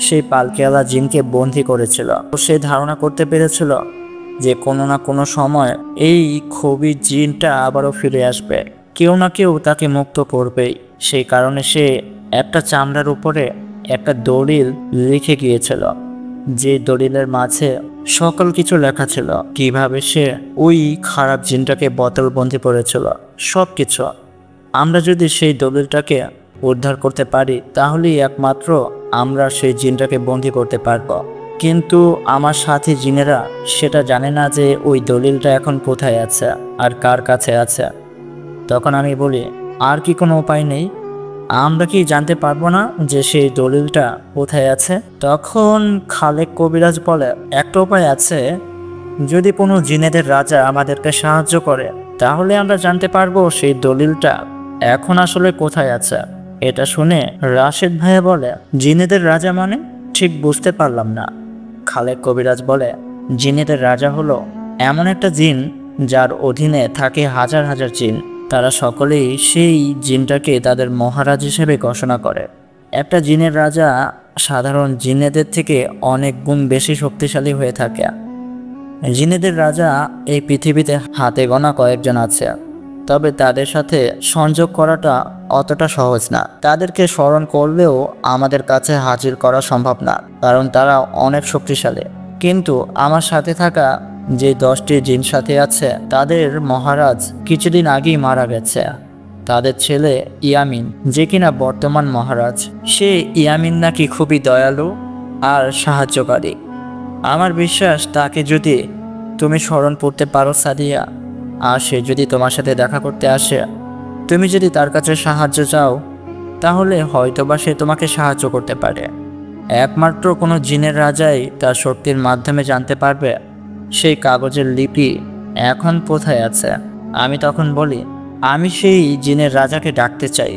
সেই পালকিওয়ালা জিনকে বন্দি করেছিল, সে ধারণা করতে পেরেছিল যে কোনো না কোনো সময় এই খবির জিনটা আবারও ফিরে আসবে, কেউ না কেউ তাকে মুক্ত করবেই। সেই কারণে সে একটা চামড়ার উপরে একটা দলিল লিখে গিয়েছিল, যে দলিলের মাঝে সকল কিছু লেখা ছিল, কিভাবে সে ওই খারাপ জিনটাকে বোতলবন্দি করেছিল, সব কিছু। আমরা যদি সেই দলিলটাকে উদ্ধার করতে পারি তাহলেই একমাত্র আমরা সেই জিনটাকে বন্দি করতে পারবো। কিন্তু আমার সাথী জিনেরা সেটা জানে না যে ওই দলিলটা এখন কোথায় আছে আর কার কাছে আছে। তখন আমি বলি, আর কি কোনো উপায় নেই? আমরা কি জানতে পারবো না যে সেই দলিলটা কোথায় আছে? তখন খালেক কবিরাজ বলে, একটা উপায় আছে। যদি কোনো জিনেদের রাজা আমাদেরকে সাহায্য করে তাহলে আমরা জানতে পারবো সেই দলিলটা এখন আসলে কোথায় আছে। এটা শুনে রাশেদ ভাইয়া বলে, জিনেদের রাজা মানে? ঠিক বুঝতে পারলাম না। খালেক কবিরাজ বলে, জিনেদের রাজা হলো এমন একটা জিন যার অধীনে থাকে হাজার হাজার জিন। তারা সকলেই সেই জিনটাকে তাদের মহারাজ হিসেবে ঘোষণা করে। একটা জিনের রাজা সাধারণ জিনেদের থেকে অনেক গুণ বেশি শক্তিশালী হয়ে থাকে। জিনেদের রাজা এই পৃথিবীতে হাতে গোনা কয়েকজন আছে, তবে তাদের সাথে সংযোগ করাটা অতটা সহজ না। তাদেরকে স্মরণ করলেও আমাদের কাছে হাজির করা সম্ভব না, কারণ তারা অনেক শক্তিশালী। কিন্তু আমার সাথে থাকা যে 10টি জিন সাথী আছে তাদের মহারাজ কিছুদিন আগেই মারা গেছে। তাদের ছেলে ইয়ামিন, যে কিনা বর্তমান মহারাজ, সে ইয়ামিন নাকি খুবই দয়ালু আর সাহায্যকারী। আমার বিশ্বাস তাকে যদি তুমি স্মরণ করতে পারো সাদিয়া, আর সে যদি তোমার সাথে দেখা করতে আসে, তুমি যদি তার কাছে সাহায্য চাও, তাহলে হয়তোবা সে তোমাকে সাহায্য করতে পারে। একমাত্র কোনো জিনের রাজাই তার শক্তির মাধ্যমে জানতে পারবে সেই কাগজের লিপি এখন কোথায় আছে। আমি তখন বলি, আমি সেই জিনের রাজাকে ডাকতে চাই।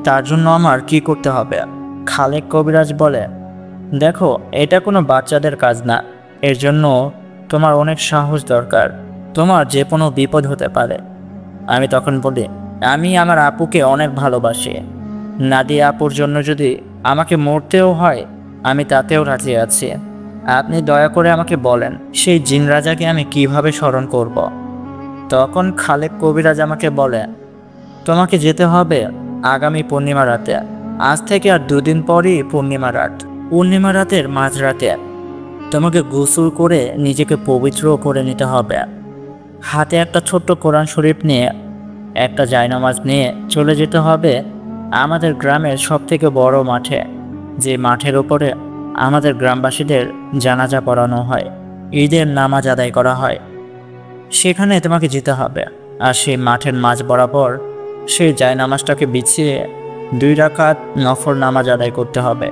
তার জন্য আমার কি করতে হবে? খালেক কবিরাজ বলে, দেখো, এটা কোনো বাচ্চাদের কাজ না। এর জন্য তোমার অনেক সাহস দরকার। তোমার যে কোনো বিপদ হতে পারে। আমি তখন বলি, আমি আমার আপুকে অনেক ভালোবাসি। নাদিয়া আপুর জন্য যদি আমাকে মরতেও হয় আমি তাতেও রাজি আছি। আপনি দয়া করে আমাকে বলেন সেই জিন রাজাকে আমি কিভাবে স্মরণ করব। তখন খালেক কবিরাজ আমাকে বলে, তোমাকে যেতে হবে আগামী পূর্ণিমা রাতে। আজ থেকে আর 2 দিন পরই পূর্ণিমা রাত। পূর্ণিমা রাতের মাঝরাতে তোমাকে গোসল করে নিজেকে পবিত্র করে নিতে হবে। হাতে একটা ছোট্ট কোরআন শরীফ নিয়ে একটা জায়নামাজ নিয়ে চলে যেতে হবে আমাদের গ্রামের সবথেকে বড় মাঠে, যে মাঠের উপরে আমাদের গ্রামবাসীদের জানাজা পড়ানো হয়, ঈদের নামাজ আদায় করা হয়। সেখানে তোমাকে যেতে হবে। আর সেই মাঠের মাঝ বরাবর সেই জায়নামাজটাকে বিছিয়ে 2 রাকাত নফল নামাজ আদায় করতে হবে।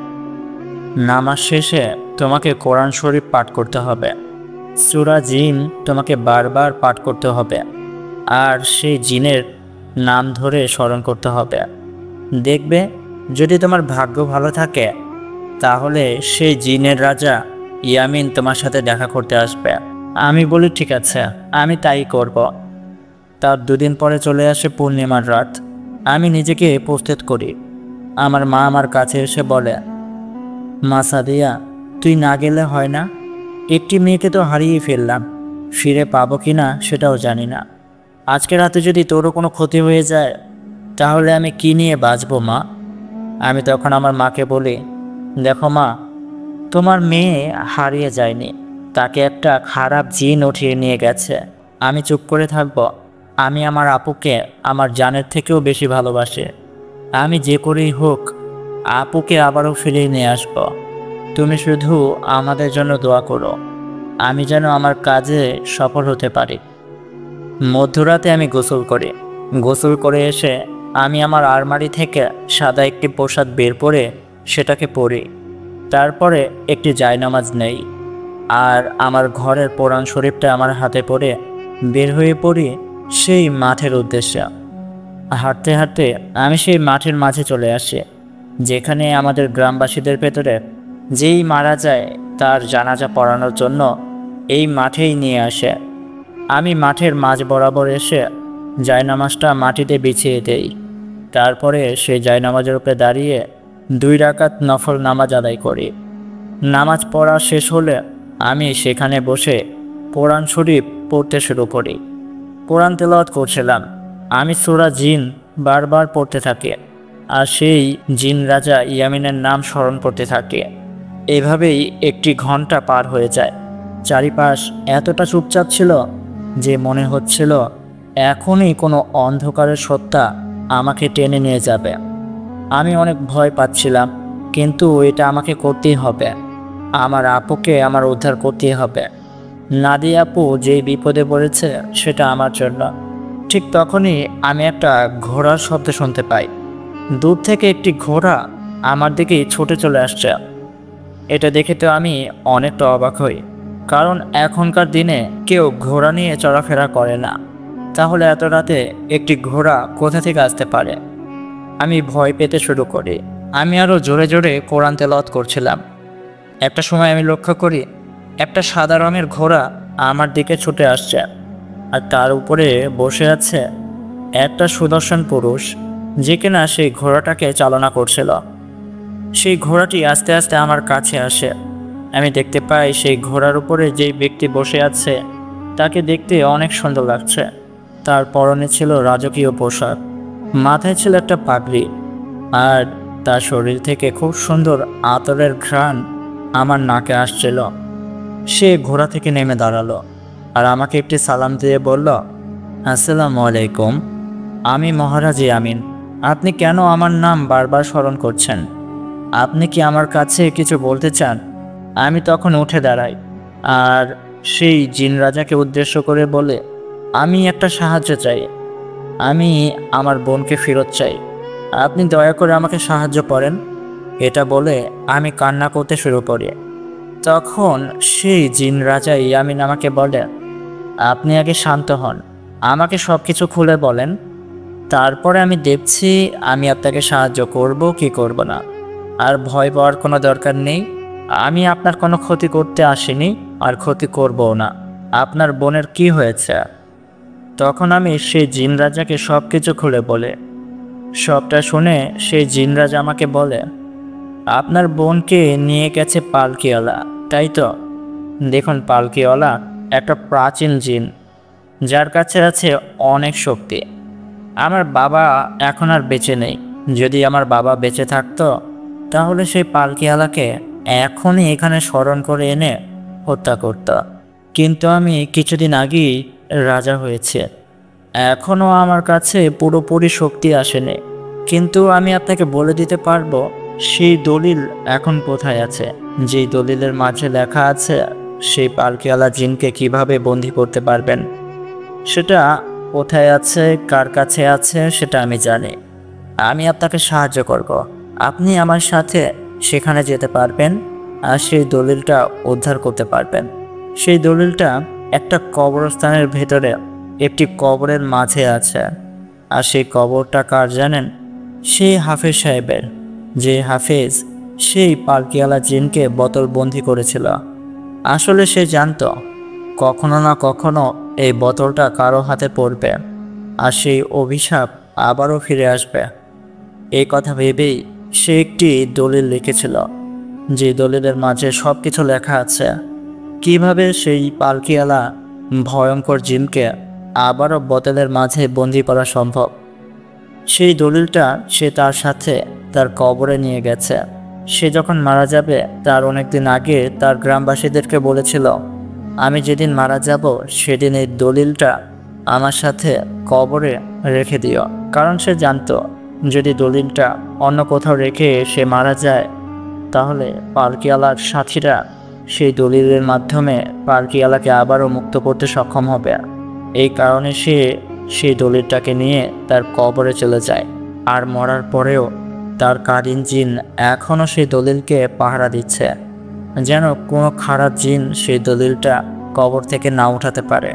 নামাজ শেষে তোমাকে কোরআন শরীফ পাঠ করতে হবে। সূরা জিন তোমাকে বারবার পাঠ করতে হবে, আর সেই জিনের নাম ধরে স্মরণ করতে হবে। দেখবে, যদি তোমার ভাগ্য ভালো থাকে তাহলে সেই জিনের রাজা ইয়ামিন তোমার সাথে দেখা করতে আসবে। আমি বলি, ঠিক আছে, আমি তাই করব। তার 2 দিন পরে চলে আসে পূর্ণিমার রাত। আমি নিজেকে প্রস্তুত করি। আমার মা আমার কাছে এসে বলে, মা সাদিয়া, তুই না গেলে হয় না? একটি মেয়েকে তো হারিয়ে ফেললাম, ফিরে পাবো কি না সেটাও জানি না। আজকে রাতে যদি তোরও কোনো ক্ষতি হয়ে যায় তাহলে আমি কি নিয়ে বাঁচবো মা? আমি তখন আমার মাকে বলি, দেখো মা, তোমার মেয়ে হারিয়ে যায়নি, তাকে একটা খারাপ জিন উঠিয়ে নিয়ে গেছে। আমি চুপ করে থাকব? আমি আমার আপুকে আমার জানের থেকেও বেশি ভালোবাসি। আমি যে করেই হোক আপুকে আবারও ফিরিয়ে নিয়ে আসব। তুমি শুধু আমাদের জন্য দোয়া করো, আমি যেন আমার কাজে সফল হতে পারি। মধ্যরাতে আমি গোসল করি। গোসল করে এসে আমি আমার আলমারি থেকে সাদা একটি পোশাক বের করে সেটাকে পরি। তারপরে একটি জায়নামাজ নেই আর আমার ঘরের কোরআন শরীফটা আমার হাতে পড়ে বের হয়ে পড়ি সেই মাঠের উদ্দেশ্যে। হাঁটতে হাঁটতে আমি সেই মাঠের মাঝে চলে আসি, যেখানে আমাদের গ্রামবাসীদের ভেতরে যেই মারা যায় তার জানাজা পড়ানোর জন্য এই মাঠেই নিয়ে আসে। আমি মাঠের মাঝ বরাবর এসে জায়নামাজটা মাটিতে বিছিয়ে দেই। তারপরে সেই জায়নামাজের উপরে দাঁড়িয়ে 2 রাকাত নফল নামাজ আদায় করি। নামাজ পড়া শেষ হলে আমি সেখানে বসে কোরআন শরীফ পড়তে শুরু করি। কোরআন তেলাওয়াত করছিলাম। আমি সূরা জিন বারবার পড়তে থাকি আর সেই জিন রাজা ইয়ামিনের নাম স্মরণ করতে থাকি। এভাবেই 1 ঘন্টা পার হয়ে যায়। চারিপাশ এতটা চুপচাপ ছিল যে মনে হচ্ছিল এখনই কোনো অন্ধকারের সত্তা আমাকে টেনে নিয়ে যাবে। আমি অনেক ভয় পাচ্ছিলাম, কিন্তু এটা আমাকে করতেই হবে। আমার আপুকে আমার উদ্ধার করতেই হবে। নাদিয়া আপু যেই বিপদে পড়েছে সেটা আমার জন্য। ঠিক তখনই আমি একটা ঘোড়ার শব্দ শুনতে পাই। দূর থেকে একটি ঘোড়া আমার দিকেই ছুটে চলে আসছে। এটা দেখে তো আমি অনেকটা অবাক হই, কারণ এখনকার দিনে কেউ ঘোড়া নিয়ে চলাফেরা করে না। তাহলে এত রাতে একটি ঘোড়া কোথা থেকে আসতে পারে? আমি ভয় পেতে শুরু করি। আমি আরও জোরে জোরে কোরআন তেলাওয়াত করছিলাম। একটা সময় আমি লক্ষ্য করি একটা সাদা রঙের ঘোড়া আমার দিকে ছুটে আসছে, আর তার উপরে বসে আছে একটা সুদর্শন পুরুষ, যে কিনা সেই ঘোড়াটাকে চালনা করছিল। সেই ঘোড়াটি আস্তে আস্তে আমার কাছে আসে। আমি দেখতে পাই সেই ঘোড়ার উপরে যেই ব্যক্তি বসে আছে তাকে দেখতে অনেক সুন্দর লাগছে। তার পরনে ছিল রাজকীয় পোশাক, মাথায় ছিল একটা পাগড়ি, আর তার শরীর থেকে খুব সুন্দর আতরের ঘ্রাণ আমার নাকে আসছিল। সে ঘোড়া থেকে নেমে দাঁড়ালো আর আমাকে একটি সালাম দিয়ে বলল, আসসালামু আলাইকুম, আমি মহারাজ ইয়ামিন। আপনি কেন আমার নাম বারবার স্মরণ করছেন? আপনি কি আমার কাছে কিছু বলতে চান? আমি তখন উঠে দাঁড়াই আর সেই জিন রাজাকে উদ্দেশ্য করে বলে, আমি একটা সাহায্য চাই। আমি আমার বোনকে ফেরত চাই। আপনি দয়া করে আমাকে সাহায্য করেন। এটা বলে আমি কান্না করতে শুরু করি। তখন সেই জিন রাজা ইয়ামিন আমাকে বলে, আপনি আগে শান্ত হন, আমাকে সব কিছু খুলে বলেন, তারপরে আমি দেখছি আমি আপনাকে সাহায্য করব কি করব না। আর ভয় পাওয়ার কোনো দরকার নেই। আমি আপনার কোনো ক্ষতি করতে আসিনি আর ক্ষতি করবও না। আপনার বোনের কি হয়েছে? তখন আমি সেই জিন রাজাকে সব কিছু খুলে বলে। সবটা শুনে সেই জিন রাজা আমাকে বলে, আপনার বোনকে নিয়ে গেছে পালকিওয়ালা, তাই তো? দেখুন, পালকিওয়ালা একটা প্রাচীন জিন, যার কাছে আছে অনেক শক্তি। আমার বাবা এখন আর বেঁচে নেই। যদি আমার বাবা বেঁচে থাকতো তাহলে সেই পালকিওয়ালাকে এখনই এখানে স্মরণ করে এনে হত্যা করত। কিন্তু আমি কিছুদিন আগেই রাজা হয়েছে, এখনও আমার কাছে পুরোপুরি শক্তি আসেনি। কিন্তু আমি আপনাকে বলে দিতে পারবো সেই দলিল এখন কোথায় আছে। যেই দলিলের মাঝে লেখা আছে সেই পালকিওয়ালা জিনকে কিভাবে বন্দি করতে পারবেন, সেটা কোথায় আছে, কার কাছে আছে, সেটা আমি জানি। আমি আপনাকে সাহায্য করব। আপনি আমার সাথে সেখানে যেতে পারবেন আর সেই দলিলটা উদ্ধার করতে পারবেন। সেই দলিলটা একটা কবরস্থানের ভেতরে একটি কবরের মাঝে আছে। আর সেই কবরটা কার জানেন? সেই হাফেজ সাহেবের, যে হাফেজ সেই পালকিওয়ালা জিনকে বোতলবন্দি করেছিল। আসলে সে জানতো কখনো না কখনো এই বোতলটা কারো হাতে পড়বে আর সেই অভিশাপ আবারও ফিরে আসবে। এই কথা ভেবেই সে একটি দলিল লিখেছিল, যে দলিলের মাঝে সব কিছু লেখা আছে কিভাবে সেই পালকিওয়ালা ভয়ঙ্কর জিনকে আবারও বোতলের মাঝে বন্দি করা সম্ভব। সেই দলিলটা সে তার সাথে তার কবরে নিয়ে গেছে। সে যখন মারা যাবে তার অনেকদিন আগে তার গ্রামবাসীদেরকে বলেছিল আমি যেদিন মারা যাব সেদিন এই দলিলটা আমার সাথে কবরে রেখে দিও। কারণ সে জানতো যদি দলিলটা অন্য কোথাও রেখে সে মারা যায় তাহলে পালকিওয়ালার সাথীরা সেই দলিলের মাধ্যমে পালকিওয়ালাকে আবারও মুক্ত করতে সক্ষম হবে। এই কারণে সে সেই দলিলটাকে নিয়ে তার কবরে চলে যায়। আর মরার পরেও তার কারিন জিন এখনও সেই দলিলকে পাহারা দিচ্ছে, যেন কোনো খারাপ জিন সেই দলিলটা কবর থেকে না উঠাতে পারে।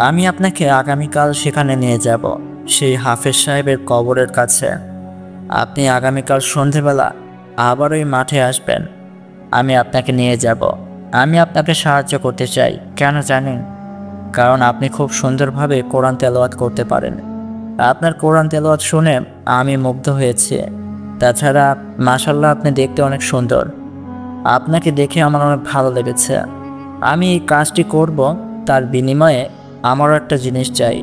আমি আপনাকে আগামীকাল সেখানে নিয়ে যাব, সেই হাফেজ সাহেবের কবরের কাছে। আপনি আগামীকাল সন্ধেবেলা আবার ওই মাঠে আসবেন। আমি আপনাকে নিয়ে যাব। আমি আপনাকে সাহায্য করতে চাই। কেন জানেন? কারণ আপনি খুব সুন্দরভাবে কোরআন তেলাওয়াত করতে পারেন। আপনার কোরআন তেলাওয়াত শুনে আমি মুগ্ধ হয়েছি। তাছাড়া মাশাআল্লাহ আপনি দেখতে অনেক সুন্দর। আপনাকে দেখে আমার অনেক ভালো লেগেছে। আমি এই কাজটি করব, তার বিনিময়ে আমারও একটা জিনিস চাই।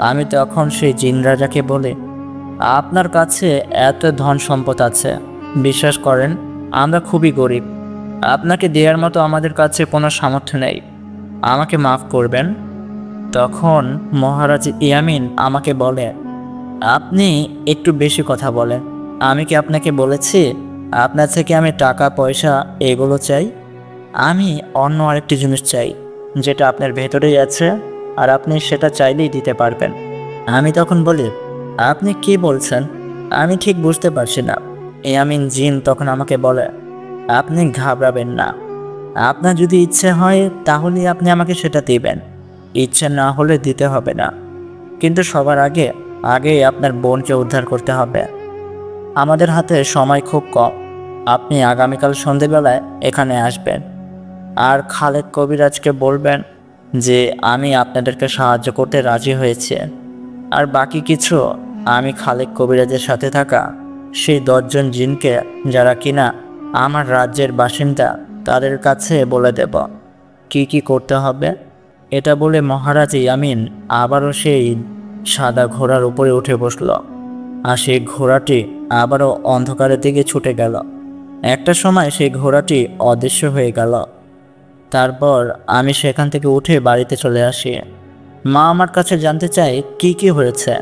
আমি তখন সেই জিন রাজাকে বলি, আপনার কাছে এত ধন সম্পদ আছে, বিশ্বাস করেন আমরা খুবই গরিব। আপনাকে দেওয়ার মতো আমাদের কাছে কোনো সামর্থ্য নেই, আমাকে মাফ করবেন। তখন মহারাজ ইয়ামিন আমাকে বলে, আপনি একটু বেশি কথা বলেন। আমি কি আপনাকে বলেছি আপনার থেকে আমি টাকা পয়সা এগুলো চাই? আমি অন্য আরেকটি জিনিস চাই, যেটা আপনার ভেতরেই আছে, আর আপনি সেটা চাইলেই দিতে পারবেন। আমি তখন বলি, আপনি কি বলছেন? আমি ঠিক বুঝতে পারছি না। ইয়ামিন জিন তখন আমাকে বলে, আপনি ঘাবড়াবেন না। আপনার যদি ইচ্ছে হয় তাহলে আপনি আমাকে সেটা দিবেন, ইচ্ছে না হলে দিতে হবে না। কিন্তু সবার আগে আপনার বোনকে উদ্ধার করতে হবে। আমাদের হাতে সময় খুব কম। আপনি আগামীকাল সন্ধেবেলায় এখানে আসবেন, আর খালেদ কবিরাজকে বলবেন যে আমি আপনাদেরকে সাহায্য করতে রাজি হয়েছি। আর বাকি কিছু আমি খালেদ কবিরাজের সাথে থাকা সেই 10 জন জিনকে, যারা কিনা আমার রাজ্যের বাসিন্দা, তাদের কাছে বলে দেব কি কি করতে হবে। এটা বলে মহারাজ ইয়ামিন আবারও সেই সাদা ঘোড়ার উপরে উঠে বসল, আর সেই ঘোড়াটি আবারও অন্ধকারের দিকে ছুটে গেল। একটা সময় সেই ঘোড়াটি অদৃশ্য হয়ে গেল। তারপর আমি সেখান থেকে উঠে বাড়িতে চলে আসি। মা আমার কাছে জানতে চায় কি কি হয়েছে।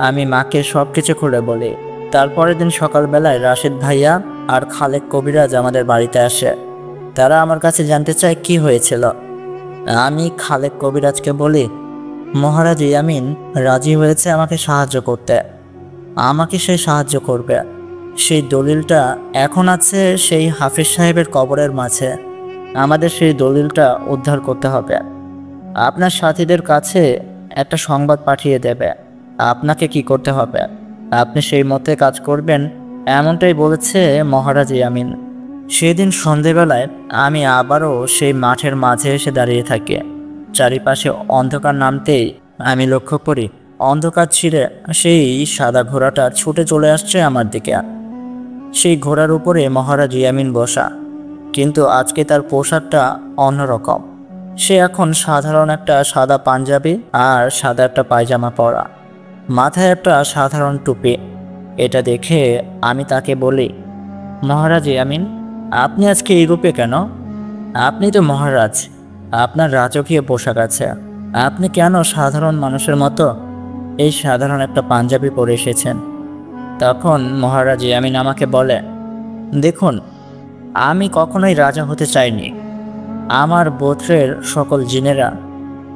আমি মাকে সব কিছু খুলে বলি। তারপরের দিন সকালবেলায় রাশেদ ভাইয়া আর খালেদ কবিরাজ আমাদের বাড়িতে আসে। তারা আমার কাছে জানতে চায় কি হয়েছিল। আমি খালেদ কবিরাজকে বলি, মহারাজ ইয়ামিন রাজি হয়েছে আমাকে সাহায্য করতে। আমাকে সে সাহায্য করবে। সেই দলিলটা এখন আছে সেই হাফিজ সাহেবের কবরের মাঝে। আমাদের সেই দলিলটা উদ্ধার করতে হবে। আপনার সাথীদের কাছে একটা সংবাদ পাঠিয়ে দেবে। আপনাকে কি করতে হবে আপনি সেই মতে কাজ করবেন, এমনটাই বলেছে মহারাজ ইয়ামিন। সেদিন সন্ধেবেলায় আমি আবারও সেই মাঠের মাঝে এসে দাঁড়িয়ে থাকি। চারিপাশে অন্ধকার নামতেই আমি লক্ষ্য করি অন্ধকার ছিঁড়ে সেই সাদা ঘোড়াটা ছুটে চলে আসছে আমার দিকে। সেই ঘোড়ার উপরে মহারাজ ইয়ামিন বসা, কিন্তু আজকে তার পোশাকটা অন্যরকম। সে এখন সাধারণ একটা সাদা পাঞ্জাবি আর সাদা একটা পায়জামা পরা, মাথায় একটা সাধারণ টুপি। এটা দেখে আমি তাকে বলি, মহারাজ ইয়ামিন আপনি আজকে এই রূপে কেন? আপনি তো মহারাজ, আপনার রাজকীয় পোশাক আছে, আপনি কেন সাধারণ মানুষের মতো এই সাধারণ একটা পাঞ্জাবি পরে এসেছেন? তখন মহারাজ ইয়ামিন আমাকে বলে, দেখুন আমি কখনোই রাজা হতে চাইনি। আমার গোত্রের সকল জিনেরা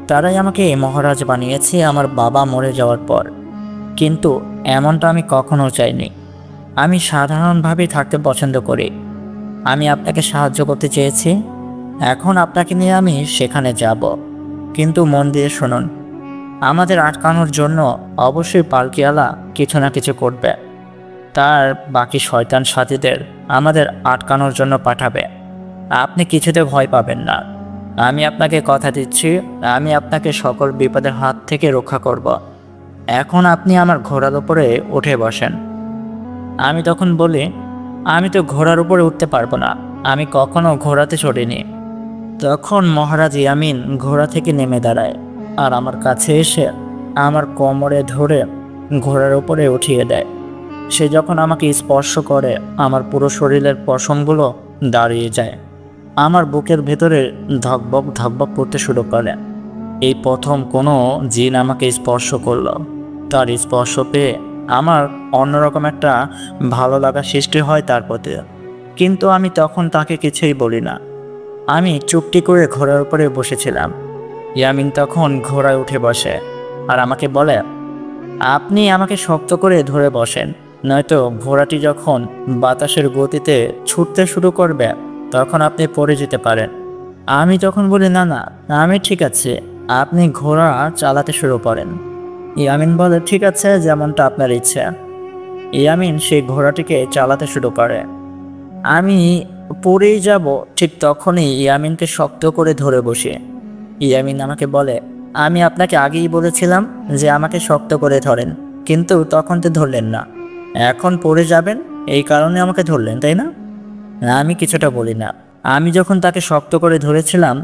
তারাই আমাকে মহারাজ বানিয়েছে আমার বাবা মরে যাওয়ার পর, কিন্তু এমনটা আমি কখনো চাইনি। আমি সাধারণভাবেই থাকতে পছন্দ করি। আমি আপনাকে সাহায্য করতে চেয়েছি, এখন আপনাকে নিয়ে আমি সেখানে যাব। কিন্তু মন দিয়ে শুনুন, আমাদের আটকানোর জন্য অবশ্যই পালকিওয়ালা কিছু না কিছু করবে। তার বাকি শয়তান সাথীদের আমাদের আটকানোর জন্য পাঠাবে। আপনি কিছুতে ভয় পাবেন না। আমি আপনাকে কথা দিচ্ছি, আমি আপনাকে সকল বিপদের হাত থেকে রক্ষা করব। এখন আপনি আমার ঘোড়ার উপরে উঠে বসেন। আমি তখন বলি, আমি তো ঘোড়ার উপরে উঠতে পারবো না, আমি কখনো ঘোড়াতে চড়িনি। তখন মহারাজ ইয়ামিন ঘোড়া থেকে নেমে দাঁড়ায় আর আমার কাছে এসে আমার কোমরে ধরে ঘোড়ার উপরে উঠিয়ে দেয়। সে যখন আমাকে স্পর্শ করে আমার পুরো শরীরের পশমগুলো দাঁড়িয়ে যায়। আমার বুকের ভেতরে ধকবক ধকবক করতে শুরু করে। এই প্রথম কোনো জিন আমাকে স্পর্শ করলো। তার স্পর্শ পেয়ে আমার অন্যরকম একটা ভালো লাগা সৃষ্টি হয় তার প্রতি। কিন্তু আমি তখন তাকে কিছুই বলি না। আমি চুপটি করে ঘোড়ার উপরে বসেছিলাম। ইয়ামিন তখন ঘোড়ায় উঠে বসে আর আমাকে বলে, আপনি আমাকে শক্ত করে ধরে বসেন, নয়তো ঘোড়াটি যখন বাতাসের গতিতে ছুটতে শুরু করবে তখন আপনি পড়ে যেতে পারেন। আমি তখন বলি, না না, আমি ঠিক আছে, আপনি ঘোড়া চালাতে শুরু করেন। ইয়ামিন বলে, ঠিক আছে, যেমনটা আপনার ইচ্ছে। ইয়ামিন সেই ঘোড়াটিকে চালাতে শুরু করে। আমি পড়েই যাব ঠিক তখনই ইয়ামিনকে শক্ত করে ধরে বসে। ইয়ামিন আমাকে বলে, আমি আপনাকে আগেই বলেছিলাম যে আমাকে শক্ত করে ধরেন, কিন্তু তখন তো ধরলেন না। এখন পড়ে যাবেন এই কারণে আমাকে ধরলেন, তাই না? আমি কিছুটা বলি না। আমি যখন তাকে শক্ত করে ধরেছিলাম,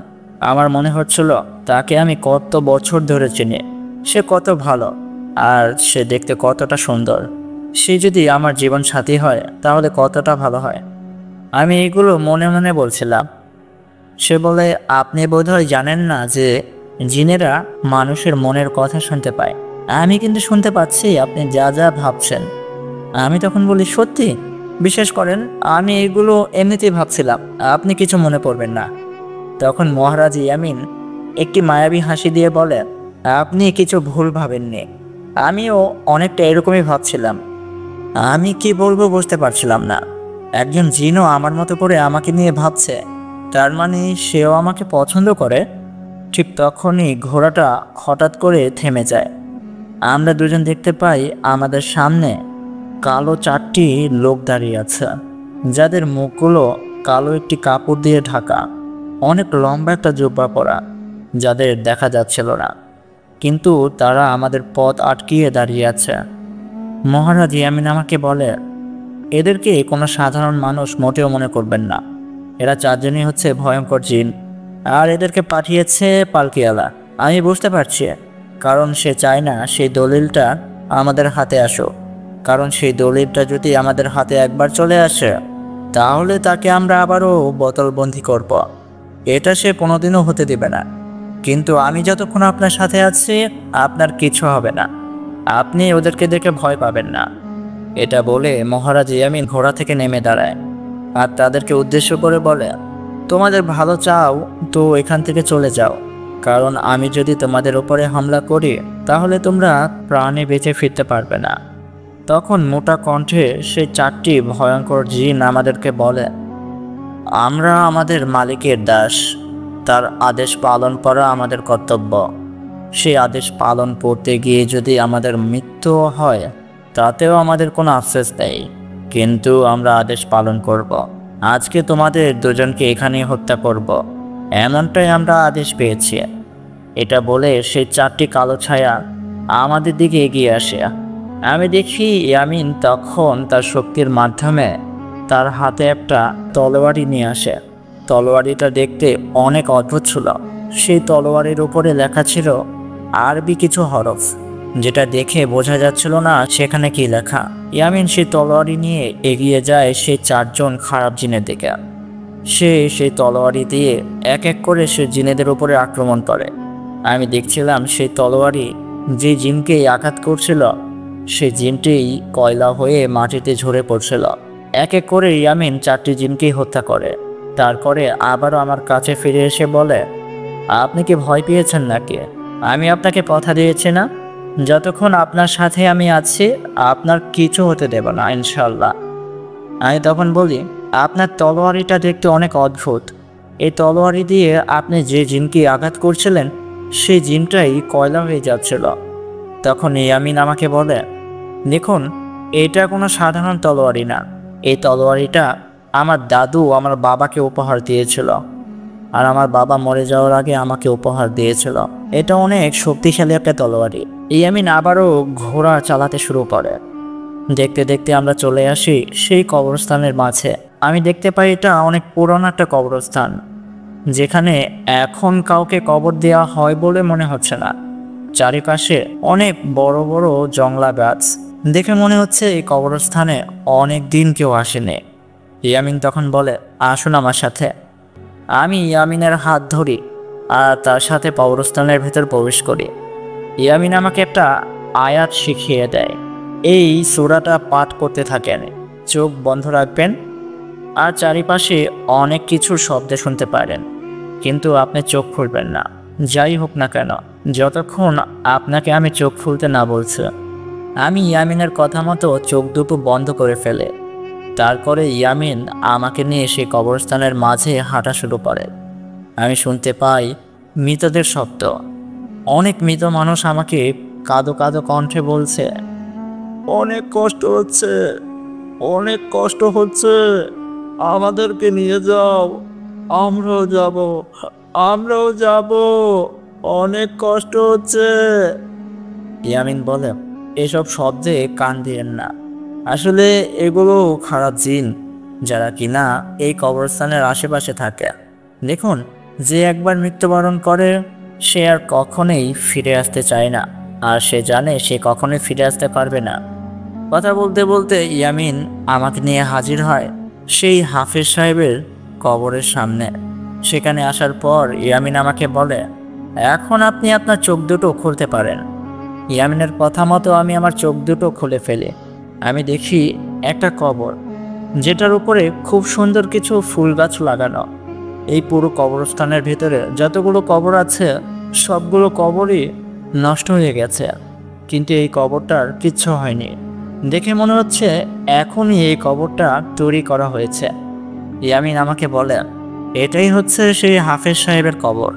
আমার মনে হচ্ছিল তাকে আমি কত বছর ধরে চিনি। সে কত ভালো, আর সে দেখতে কতটা সুন্দর। সে যদি আমার জীবন সাথী হয় তাহলে কতটা ভালো হয়। আমি এগুলো মনে মনে বলছিলাম। সে বলে, আপনি বোধহয় জানেন না যে জিনেরা মানুষের মনের কথা শুনতে পায়। আমি কিন্তু শুনতে পাচ্ছি আপনি যা যা ভাবছেন। আমি তখন বলি, সত্যি? বিশ্বাস করেন, আমি এগুলো এমনিতেই ভাবছিলাম, আপনি কিছু মনে করবেন না। তখন মহারাজ ইয়ামিন একটি মায়াবী হাসি দিয়ে বলে, আপনি কিছু ভুল ভাবেননি, আমিও অনেকটা এরকমই ভাবছিলাম। আমি কি বলবো বুঝতে পারছিলাম না। একজন জিনও আমার মতো করে আমাকে নিয়ে ভাবছে, তার মানে সেও আমাকে পছন্দ করে। ঠিক তখনই ঘোড়াটা হঠাৎ করে থেমে যায়। আমরা দুজন দেখতে পাই আমাদের সামনে কালো 4টি লোক দাঁড়িয়ে আছে, যাদের মুখগুলো কালো একটি কাপড় দিয়ে ঢাকা। অনেক লম্বা একটা জুব্বা পরা, যাদের দেখা যাচ্ছিল না, কিন্তু তারা আমাদের পথ আটকিয়ে দাঁড়িয়ে আছে। মহারাজ ইয়ামিন আমাকে বলে, এদেরকে কোনো সাধারণ মানুষ মোটেও মনে করবেন না। এরা 4জনই হচ্ছে ভয়ঙ্কর জিন, আর এদেরকে পাঠিয়েছে পালকিয়ালা। আমি বুঝতে পারছি, কারণ সে চায় না সেই দলিলটা আমাদের হাতে আসুক। কারণ সেই দলিলটা যদি আমাদের হাতে একবার চলে আসে, তাহলে তাকে আমরা আবারও বোতলবন্দি করব। এটা সে কোনোদিনও হতে দেবে না। কিন্তু আমি যতক্ষণ আপনার সাথে আছি, আপনার কিছু হবে না। আপনি ওদেরকে দেখে ভয় পাবেন না। এটা বলে মহারাজ ইয়ামিন ঘোড়া থেকে নেমে দাঁড়ায় আর তাদেরকে উদ্দেশ্য করে বলে, তোমাদের ভালো চাও তো এখান থেকে চলে যাও, কারণ আমি যদি তোমাদের উপরে হামলা করি তাহলে তোমরা প্রাণে বেঁচে ফিরতে পারবে না। তখন মোটা কণ্ঠে সেই 4টি ভয়ঙ্কর জিন আমাদেরকে বলে, আমরা আমাদের মালিকের দাস, তার আদেশ পালন করা আমাদের কর্তব্য। সেই আদেশ পালন করতে গিয়ে যদি আমাদের মৃত্যু হয় তাতেও আমাদের কোনো আফসোস নেই, কিন্তু আমরা আদেশ পালন করব। আজকে তোমাদের দুজনকে এখানেই হত্যা করব, এমনটাই আমরা আদেশ পেয়েছি। এটা বলে সেই 4টি কালো ছায়া আমাদের দিকে এগিয়ে আসে। আমি দেখি ইয়ামিন তখন তার শক্তির মাধ্যমে তার হাতে একটা তলোয়ারি নিয়ে আসে। তলোয়ারিটা দেখতে অনেক অদ্ভুত ছিল। সেই তলোয়ারির উপরে লেখা ছিল আরবি কিছু হরফ, যেটা দেখে বোঝা যাচ্ছিল না সেখানে কি লেখা। ইয়ামিন সেই তলোয়ারি নিয়ে এগিয়ে যায় সেই 4জন খারাপ জিনের দিকে। সেই তলোয়ারি দিয়ে এক এক করে সে জিনেদের উপরে আক্রমণ করে। আমি দেখছিলাম সেই তলোয়ারি যে জিনকে আঘাত করছিল, সেই জিনটিই কয়লা হয়ে মাটিতে ঝরে পড়ছিল। এক এক করে ইয়ামিন 4টি জিনকেই হত্যা করে। তারপরে আবারও আমার কাছে ফিরে এসে বলে, আপনি কি ভয় পেয়েছেন নাকি? আমি আপনাকে কথা দিয়েছি না, যতক্ষণ আপনার সাথে আমি আছি আপনার কিছু হতে দেব না, ইনশাল্লাহ। আমি তখন বলি, আপনার তলোয়ারিটা দেখতে অনেক অদ্ভুত। এই তলোয়ারি দিয়ে আপনি যে জিনকে আঘাত করছিলেন সেই জিনটাই কয়লা হয়ে যাচ্ছিল। তখন ইয়ামিন আমাকে বলে, দেখুন, এটা কোনো সাধারণ তলোয়ারি না। এই তলোয়ারিটা আমার দাদু আমার বাবাকে উপহার দিয়েছিল, আর আমার বাবা মরে যাওয়ার আগে আমাকে উপহার দিয়েছিল। এটা অনেক শক্তিশালী একটা তলোয়ারি। ইয়ামিন আবারও ঘোড়া চালাতে শুরু করে। দেখতে দেখতে আমরা চলে আসি সেই কবরস্থানের মাঝে। আমি দেখতে পাই এটা অনেক পুরনো একটা কবরস্থান, যেখানে এখন কাউকে কবর দেওয়া হয় বলে মনে হচ্ছে না। চারিপাশে অনেক বড় বড় জংলা গাছ, দেখে মনে হচ্ছে এই কবরস্থানে অনেক দিন কেউ আসেনি। ইয়ামিন তখন বলে, আসুন আমার সাথে। আমি ইয়ামিনের হাত ধরি আর তার সাথে কবরস্থানের ভেতর প্রবেশ করি। ইয়ামিন আমাকে একটা আয়াত শিখিয়ে দেয়। এই সূরাটা পাঠ করতে থাকেন, চোখ বন্ধ রাখবেন আর চারিপাশে অনেক কিছুর শব্দ শুনতে পারেন, কিন্তু আপনি চোখ খুলবেন না। যাই হোক না কেন, যতক্ষণ আপনাকে আমি চোখ খুলতে না বলছি। আমি ইয়ামিনের কথা মতো চোখ দুটো বন্ধ করে ফেলে। তারপরে ইয়ামিন আমাকে নিয়ে সেই কবরস্থানের মাঝে হাঁটা শুরু করে। আমি শুনতে পাই মৃতদের শব্দ। অনেক মৃত মানুষ আমাকে কাঁদো কাঁদো কণ্ঠে বলছে, অনেক কষ্ট হচ্ছে, অনেক কষ্ট হচ্ছে, আমাদেরকে নিয়ে যাও, আমরাও যাব, আমরাও যাব, অনেক কষ্ট হচ্ছে। ইয়ামিন বলে, এসব শব্দে কান দিয়েন না। আসলে এগুলো খারাপ জিন, যারা কিনা এই কবরস্থানের আশেপাশে থাকে। দেখুন, যে একবার মৃত্যুবরণ করে সে আর কখনোই ফিরে আসতে চায় না, আর সে জানে সে কখনোই ফিরে আসতে পারবে না। কথা বলতে বলতে ইয়ামিন আমাকে নিয়ে হাজির হয় সেই হাফেজ সাহেবের কবরের সামনে। সেখানে আসার পর ইয়ামিন আমাকে বলে, এখন আপনি আপনার চোখ দুটো খুলতে পারেন। ইয়ামিনের কথা মতো আমি আমার চোখ দুটো খুলে ফেলি। আমি দেখি একটা কবর, যেটার উপরে খুব সুন্দর কিছু ফুল গাছ লাগানো। এই পুরো কবরস্থানের ভিতরে যতগুলো কবর আছে সবগুলো কবরই নষ্ট হয়ে গেছে, কিন্তু এই কবরটার কিচ্ছু হয়নি। দেখে মনে হচ্ছে এখনই এই কবরটা তৈরি করা হয়েছে। ইয়ামিন আমাকে বলে, এটাই হচ্ছে সেই হাফেজ সাহেবের কবর।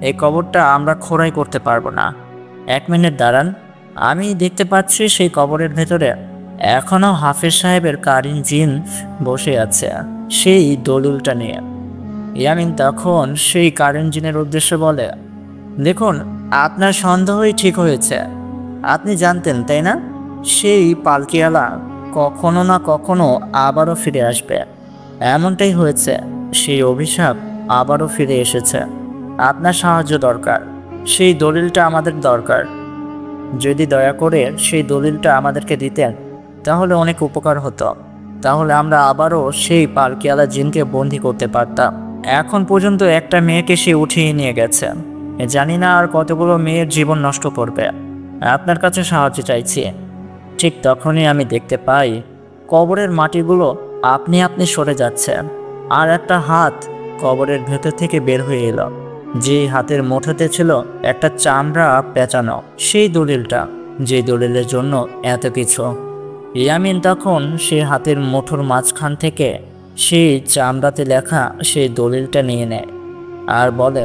এই কবরটা আমরা খোঁড়াই করতে পারবো না। 1 মিনিট দাঁড়ান, আমি দেখতে পাচ্ছি সেই কবরের ভেতরে এখনও হাফেজ সাহেবের কারিন জিন বসে আছে সেই দলিলটা নিয়ে। ইয়ামিন তখন সেই কারিন জিনের উদ্দেশ্যে বলে, দেখুন, আপনার সন্দেহই ঠিক হয়েছে। আপনি জানতেন তাই না, সেই পালকিওয়ালা কখনো না কখনো আবারও ফিরে আসবে। এমনটাই হয়েছে, সেই অভিশাপ আবারও ফিরে এসেছে। আপনার সাহায্য দরকার, সেই দলিলটা আমাদের দরকার। যদি দয়া করে সেই দলিলটা আমাদেরকে দিতেন তাহলে অনেক উপকার হতো। তাহলে আমরা আবারও সেই পালকিওয়ালা জিনকে বন্দি করতে পারতাম। এখন পর্যন্ত একটা মেয়েকে সে উঠিয়ে নিয়ে গেছে, জানি না আর কতগুলো মেয়ের জীবন নষ্ট করবে। আপনার কাছে সাহায্য চাইছি। ঠিক তখনই আমি দেখতে পাই কবরের মাটিগুলো আপনি আপনি সরে যাচ্ছে, আর একটা হাত কবরের ভেতর থেকে বের হয়ে এলো। যে হাতের মুঠোতে ছিল একটা চামড়া পেঁচানো, সেই দলিলটা, যে দলিলের জন্য এত কিছু। ইয়ামিন তখন সে হাতের মুঠোর মাঝখান থেকে সেই চামড়াতে লেখা সেই দলিলটা নিয়ে নেয় আর বলে,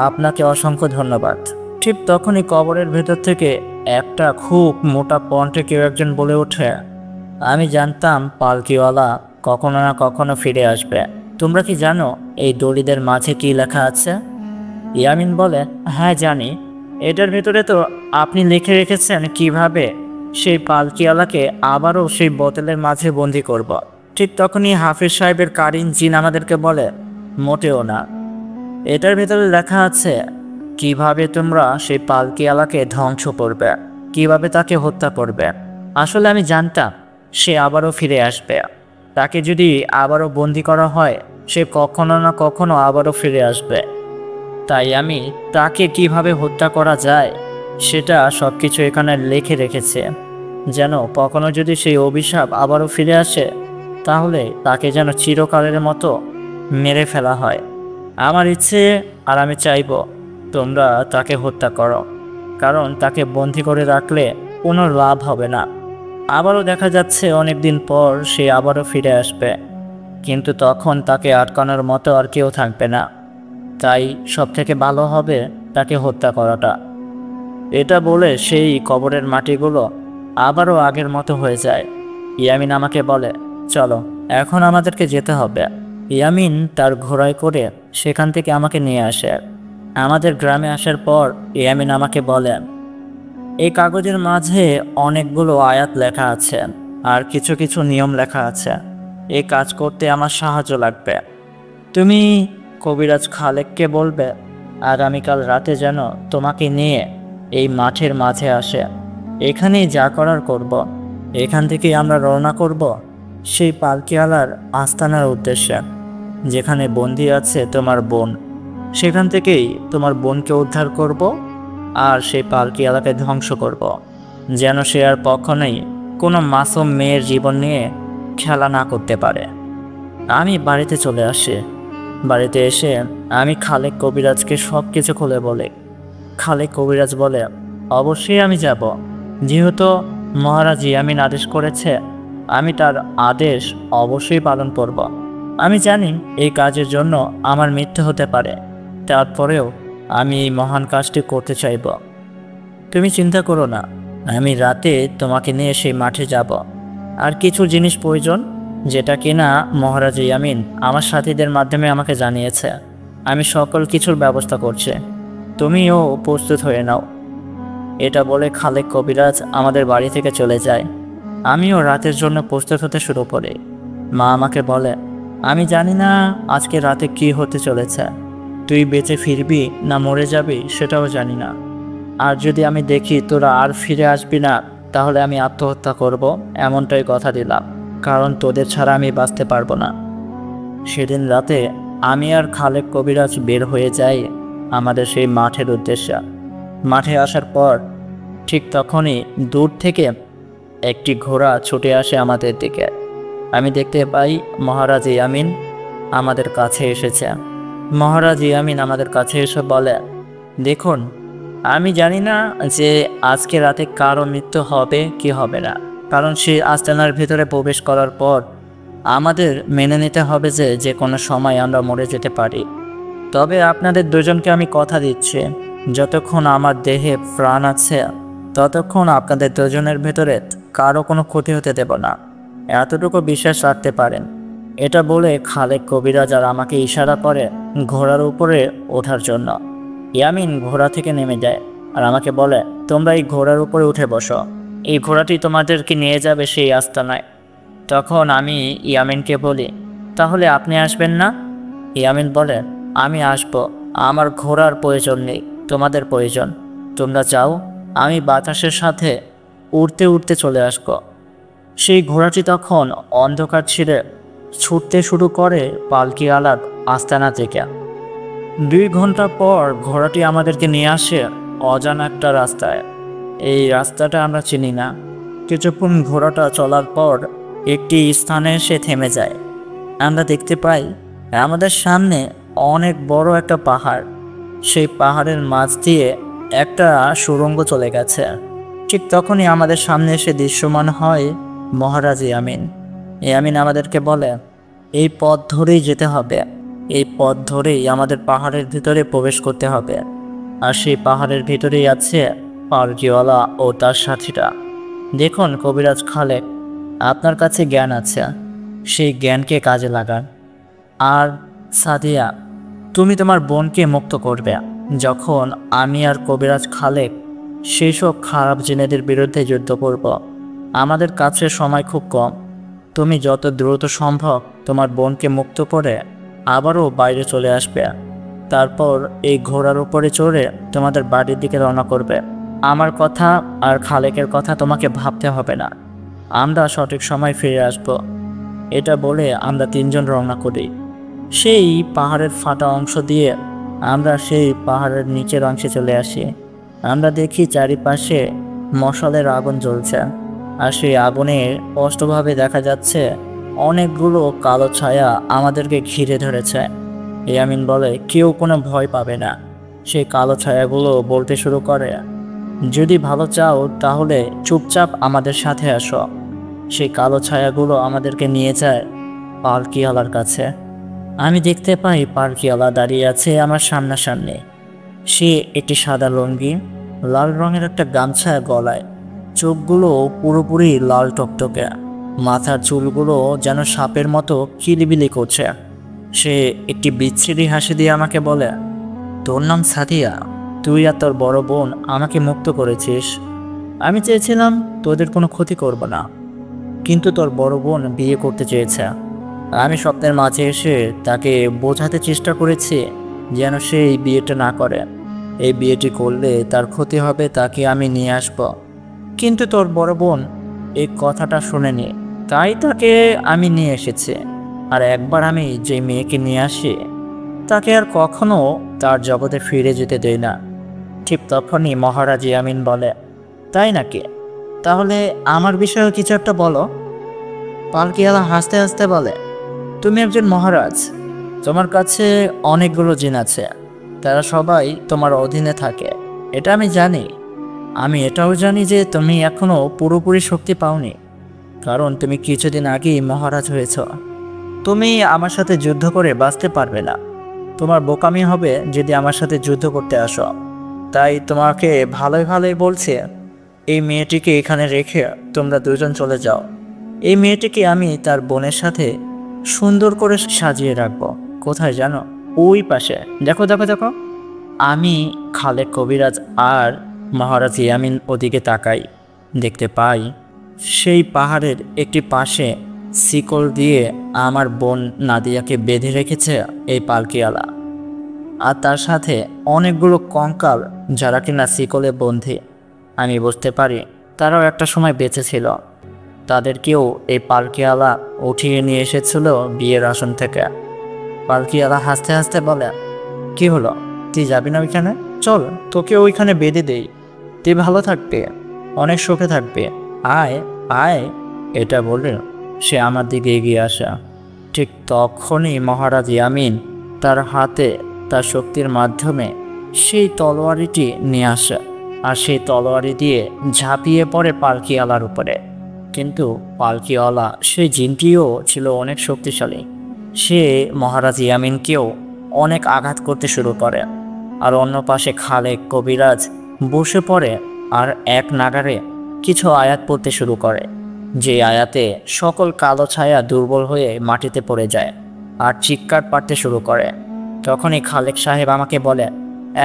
আপনাকে অসংখ্য ধন্যবাদ। ঠিক তখনই কবরের ভেতর থেকে একটা খুব মোটা কণ্ঠে কেউ একজন বলে ওঠে, আমি জানতাম পালকিওয়ালা কখনো না কখনো ফিরে আসবে। তোমরা কি জানো এই দলিলের মাঝে কি লেখা আছে? ইয়ামিন বলে, হ্যাঁ জানি। এটার ভেতরে তো আপনি লিখে রেখেছেন কিভাবে সেই পালকিওয়ালাকে আবারও সেই বোতলের মাঝে বন্দি করব। ঠিক তখনই হাফিজ সাহেবের কারিন জিন আমাদেরকে বলে, মোটেও না। এটার ভেতরে লেখা আছে কিভাবে তোমরা সেই পালকিওয়ালাকে ধ্বংস করবে, কিভাবে তাকে হত্যা করবে। আসলে আমি জানতাম সে আবারও ফিরে আসবে। তাকে যদি আবারও বন্দি করা হয় সে কখনো না কখনো আবারও ফিরে আসবে। তাই আমি তাকে কিভাবে হত্যা করা যায় সেটা সব কিছু এখানে লিখে রেখেছে, যেন কখনো যদি সেই অভিশাপ আবারও ফিরে আসে তাহলে তাকে যেন চিরকালের মতো মেরে ফেলা হয়। আমার ইচ্ছে আর আমি চাইব তোমরা তাকে হত্যা করো, কারণ তাকে বন্দি করে রাখলে কোনো লাভ হবে না। আবারও দেখা যাচ্ছে অনেক দিন পর সে আবারও ফিরে আসবে, কিন্তু তখন তাকে আটকানোর মতো আর কেউ থাকবে না। তাই সব থেকে ভালো হবে তাকে হত্যা করাটা। এটা বলে সেই কবরের মাটিগুলো আবারও আগের মতো হয়ে যায়। ইয়ামিন আমাকে বলে, চলো এখন আমাদেরকে যেতে হবে। ইয়ামিন তার ঘোড়ায় করে সেখান থেকে আমাকে নিয়ে আসে। আমাদের গ্রামে আসার পর ইয়ামিন আমাকে বলে, এই কাগজের মাঝে অনেকগুলো আয়াত লেখা আছে আর কিছু কিছু নিয়ম লেখা আছে। এই কাজ করতে আমার সাহায্য লাগবে। তুমি কবিরাজ খালেককে বলবে আগামীকাল রাতে যেন তোমাকে নিয়ে এই মাঠের মাঝে আসে। এখানেই যা করার করব। এখান থেকেই আমরা রওনা করব সেই পালকিওয়ালার আস্তানার উদ্দেশ্যে। যেখানে বন্দি আছে তোমার বোন, সেখান থেকেই তোমার বোনকে উদ্ধার করব আর সেই পালকি এলাকায় ধ্বংস করব, যেন সে আর কখনোই কোনো মাসুম মেয়ের জীবন নিয়ে খেলা না করতে পারে। আমি বাড়িতে চলে আসি। বাড়িতে এসে আমি খালেক কবিরাজকে সব কিছু খুলে বলি। খালেক কবিরাজ বলে, অবশ্যই আমি যাব, যেহেতু মহারাজ ইয়ামিন আদেশ করেছে, আমি তার আদেশ অবশ্যই পালন করব। আমি জানি এই কাজের জন্য আমার মৃত্যু হতে পারে, তারপরেও আমি এই মহান কাজটি করতে চাইব। তুমি চিন্তা করো না, আমি রাতে তোমাকে নিয়ে সেই মাঠে যাব। আর কিছু জিনিস প্রয়োজন, যেটা কিনা মহারাজ ইয়ামিন আমার সাথীদের মাধ্যমে আমাকে জানিয়েছে। আমি সকল কিছুর ব্যবস্থা করছি, তুমিও প্রস্তুত হয়ে নাও। এটা বলে খালেক কবিরাজ আমাদের বাড়ি থেকে চলে যায়। আমিও রাতের জন্য প্রস্তুত হতে শুরু করি। মা আমাকে বলে, আমি জানি না আজকে রাতে কি হতে চলেছে, তুই বেঁচে ফিরবি না মরে যাবি সেটাও জানি না। আর যদি আমি দেখি তোরা আর ফিরে আসবি না, তাহলে আমি আত্মহত্যা করব, এমনটাই কথা দিলাম, কারণ তোদের ছাড়া আমি বাঁচতে পারবো না। সেদিন রাতে আমি আর খালেক কবিরাজ বের হয়ে যাই আমাদের সেই মাঠের উদ্দেশ্যে। মাঠে আসার পর ঠিক তখনই দূর থেকে একটি ঘোড়া ছুটে আসে আমাদের দিকে। আমি দেখতে পাই মহারাজ ইয়ামিন আমাদের কাছে এসেছে। মহারাজ ইয়ামিন আমাদের কাছে এসে বলে, দেখুন, আমি জানি না যে আজকে রাতে কারো মৃত্যু হবে কি হবে না, কারণ সে আস্তানার ভিতরে প্রবেশ করার পর আমাদের মেনে নিতে হবে যে যে কোনো সময় আমরা মরে যেতে পারি। তবে আপনাদের দুজনকে আমি কথা দিচ্ছি, যতক্ষণ আমার দেহে প্রাণ আছে ততক্ষণ আপনাদের দুজনের ভেতরে কারো কোনো ক্ষতি হতে দেব না, এতটুকু বিশ্বাস রাখতে পারেন। এটা বলে খালেক কবিরাজ আর আমাকে ইশারা করে ঘোড়ার উপরে ওঠার জন্য। ইয়ামিন ঘোড়া থেকে নেমে যায় আর আমাকে বলে, তোমরা এই ঘোড়ার উপরে উঠে বসো, এই ঘোড়াটি তোমাদেরকে নিয়ে যাবে সেই আস্তানায়। তখন আমি ইয়ামিনকে বলি, তাহলে আপনি আসবেন না? ইয়ামিন বলে, আমি আসব, আমার ঘোড়ার প্রয়োজন নেই, তোমাদের প্রয়োজন। তোমরা যাও, আমি বাতাসের সাথে উড়তে উড়তে চলে আসব। সেই ঘোড়াটি তখন অন্ধকার ছিঁড়ে ছুটতে শুরু করে পালকিওয়ালার আস্তানা থেকে। 2 ঘন্টা পর ঘোড়াটি আমাদেরকে নিয়ে আসে অজানা একটা রাস্তায়। এই রাস্তাটা আমরা চিনি না। কিছুক্ষণ ঘোড়াটা চলার পর একটি স্থানে এসে থেমে যায়। আমরা দেখতে পাই আমাদের সামনে অনেক বড় একটা পাহাড়। সেই পাহাড়ের মাঝ দিয়ে একটা সুড়ঙ্গ চলে গেছে। ঠিক তখনই আমাদের সামনে এসে দৃশ্যমান হয় মহারাজ ইয়ামিন। ইয়ামিন আমাদেরকে বলে, এই পথ ধরেই যেতে হবে, এই পথ ধরেই আমাদের পাহাড়ের ভিতরে প্রবেশ করতে হবে। আর সেই পাহাড়ের ভিতরেই আছে পালকিওয়ালা ও তার সাথীরা। দেখুন কবিরাজ খালেক, আপনার কাছে জ্ঞান আছে, সেই জ্ঞানকে কাজে লাগান। আর সাদিয়া, তুমি তোমার বোনকে মুক্ত করবে। যখন আমি আর কবিরাজ খালেক সেই সব খারাপ জিনেদের বিরুদ্ধে যুদ্ধ করব, আমাদের কাছে সময় খুব কম। তুমি যত দ্রুত সম্ভব তোমার বোনকে মুক্ত করে আবারও বাইরে চলে আসবে। তারপর এই ঘোড়ার উপরে চড়ে তোমাদের বাড়ির দিকে রওনা করবে। আমার কথা আর খালেকের কথা তোমাকে ভাবতে হবে না, আমরা সঠিক সময় ফিরে আসব। এটা বলে আমরা 3 জন রওনা করি। সেই পাহাড়ের ফাটা অংশ দিয়ে আমরা সেই পাহাড়ের নিচের অংশে চলে আসি। আমরা দেখি চারিপাশে মশালের আগুন জ্বলছে, আর সেই আগুনে স্পষ্টভাবে দেখা যাচ্ছে অনেকগুলো কালো ছায়া আমাদেরকে ঘিরে ধরেছে। ইয়ামিন বলে, কেউ কোনো ভয় পাবে না। সেই কালো ছায়াগুলো বলতে শুরু করে, যদি ভালো চাও তাহলে চুপচাপ আমাদের সাথে আসো। সেই কালো ছায়াগুলো আমাদেরকে নিয়ে যায় পালকিওয়ালার কাছে। আমি দেখতে পাই পালকিওয়ালা দাঁড়িয়ে আছে আমার সামনাসামনি। সে একটি সাদা লুঙ্গি, লাল রঙের একটা গামছা গলায়, চোখগুলো পুরোপুরি লাল টকটকে, মাথার চুলগুলো যেন সাপের মতো কিলিবিলি করছে। সে একটি বিচ্ছিরি হাসি দিয়ে আমাকে বলে, তোর নাম সাদিয়া, তুই আর তোর বড় বোন আমাকে মুক্ত করেছিস। আমি চেয়েছিলাম তোদের কোনো ক্ষতি করব না, কিন্তু তোর বড় বোন বিয়ে করতে চেয়েছে। আমি স্বপ্নের মাঝে এসে তাকে বোঝাতে চেষ্টা করেছি যেন সে এই বিয়েটা না করে। এই বিয়েটি করলে তার ক্ষতি হবে, তাকে আমি নিয়ে আসব। কিন্তু তোর বড় বোন এই কথাটা শুনেনি, তাই তাকে আমি নিয়ে এসেছি। আর একবার আমি যে মেয়েকে নিয়ে আসি তাকে আর কখনো তার জগতে ফিরে যেতে দেই না। ঠিক তখনই মহারাজ ইয়ামিন বলে, তাই নাকি? তাহলে আমার বিষয়েও কিছু একটা বলো। পালকিয়ালা হাসতে হাসতে বলে, তুমি একজন মহারাজ, তোমার কাছে অনেকগুলো জিন আছে, তারা সবাই তোমার অধীনে থাকে, এটা আমি জানি। আমি এটাও জানি যে তুমি এখনো পুরোপুরি শক্তি পাওনি, কারণ তুমি কিছুদিন আগেই মহারাজ হয়েছ। তুমি আমার সাথে যুদ্ধ করে বাঁচতে পারবে না, তোমার বোকামি হবে যদি আমার সাথে যুদ্ধ করতে আসো। তাই তোমাকে ভালোই ভালোই বলছে, এই মেয়েটিকে এখানে রেখে তোমরা দুজন চলে যাও। এই মেয়েটিকে আমি তার বোনের সাথে সুন্দর করে সাজিয়ে রাখবো। কোথায় জানো? ওই পাশে, দেখো দেখো দেখো। আমি খালেক কবিরাজ আর মহারাজ ইয়ামিন ওদিকে তাকাই, দেখতে পাই সেই পাহাড়ের একটি পাশে শিকল দিয়ে আমার বোন নাদিয়াকে বেঁধে রেখেছে এই পালকিওয়ালা, আর তার সাথে অনেকগুলো কঙ্কাল যারা কিনা শিকলে বন্ধি। আমি বুঝতে পারি তারাও একটা সময় বেঁচে ছিল। তাদেরকেও এই পালকিওয়ালা উঠিয়ে নিয়ে এসেছিল বিয়ের আসন থেকে। পালকিওয়ালা হাসতে হাসতে বলে, কি হলো, তুই যাবি না ওইখানে? চল, তোকে ওইখানে বেঁধে দেই, তুই ভালো থাকবে, অনেক সুখে থাকবে, আয় আয়। এটা বলে সে আমার দিকে এগিয়ে আসা। ঠিক তখনই মহারাজ ইয়ামিন তার হাতে তার শক্তির মাধ্যমে সেই তলোয়ারিটি নিয়ে আসে, আর সেই তলোয়ারি দিয়ে ঝাঁপিয়ে পড়ে পালকিওয়ালার উপরে। কিন্তু পালকিওয়ালা সেই জিনটিও ছিল অনেক শক্তিশালী। সে মহারাজ ইয়ামিনকেও অনেক আঘাত করতে শুরু করে। আর অন্য পাশে খালেক কবিরাজ বসে পড়ে আর এক নাগারে কিছু আয়াত পড়তে শুরু করে, যে আয়াতে সকল কালো ছায়া দুর্বল হয়ে মাটিতে পড়ে যায় আর চিৎকার পাড়তে শুরু করে। তখনই খালেক সাহেব আমাকে বলে,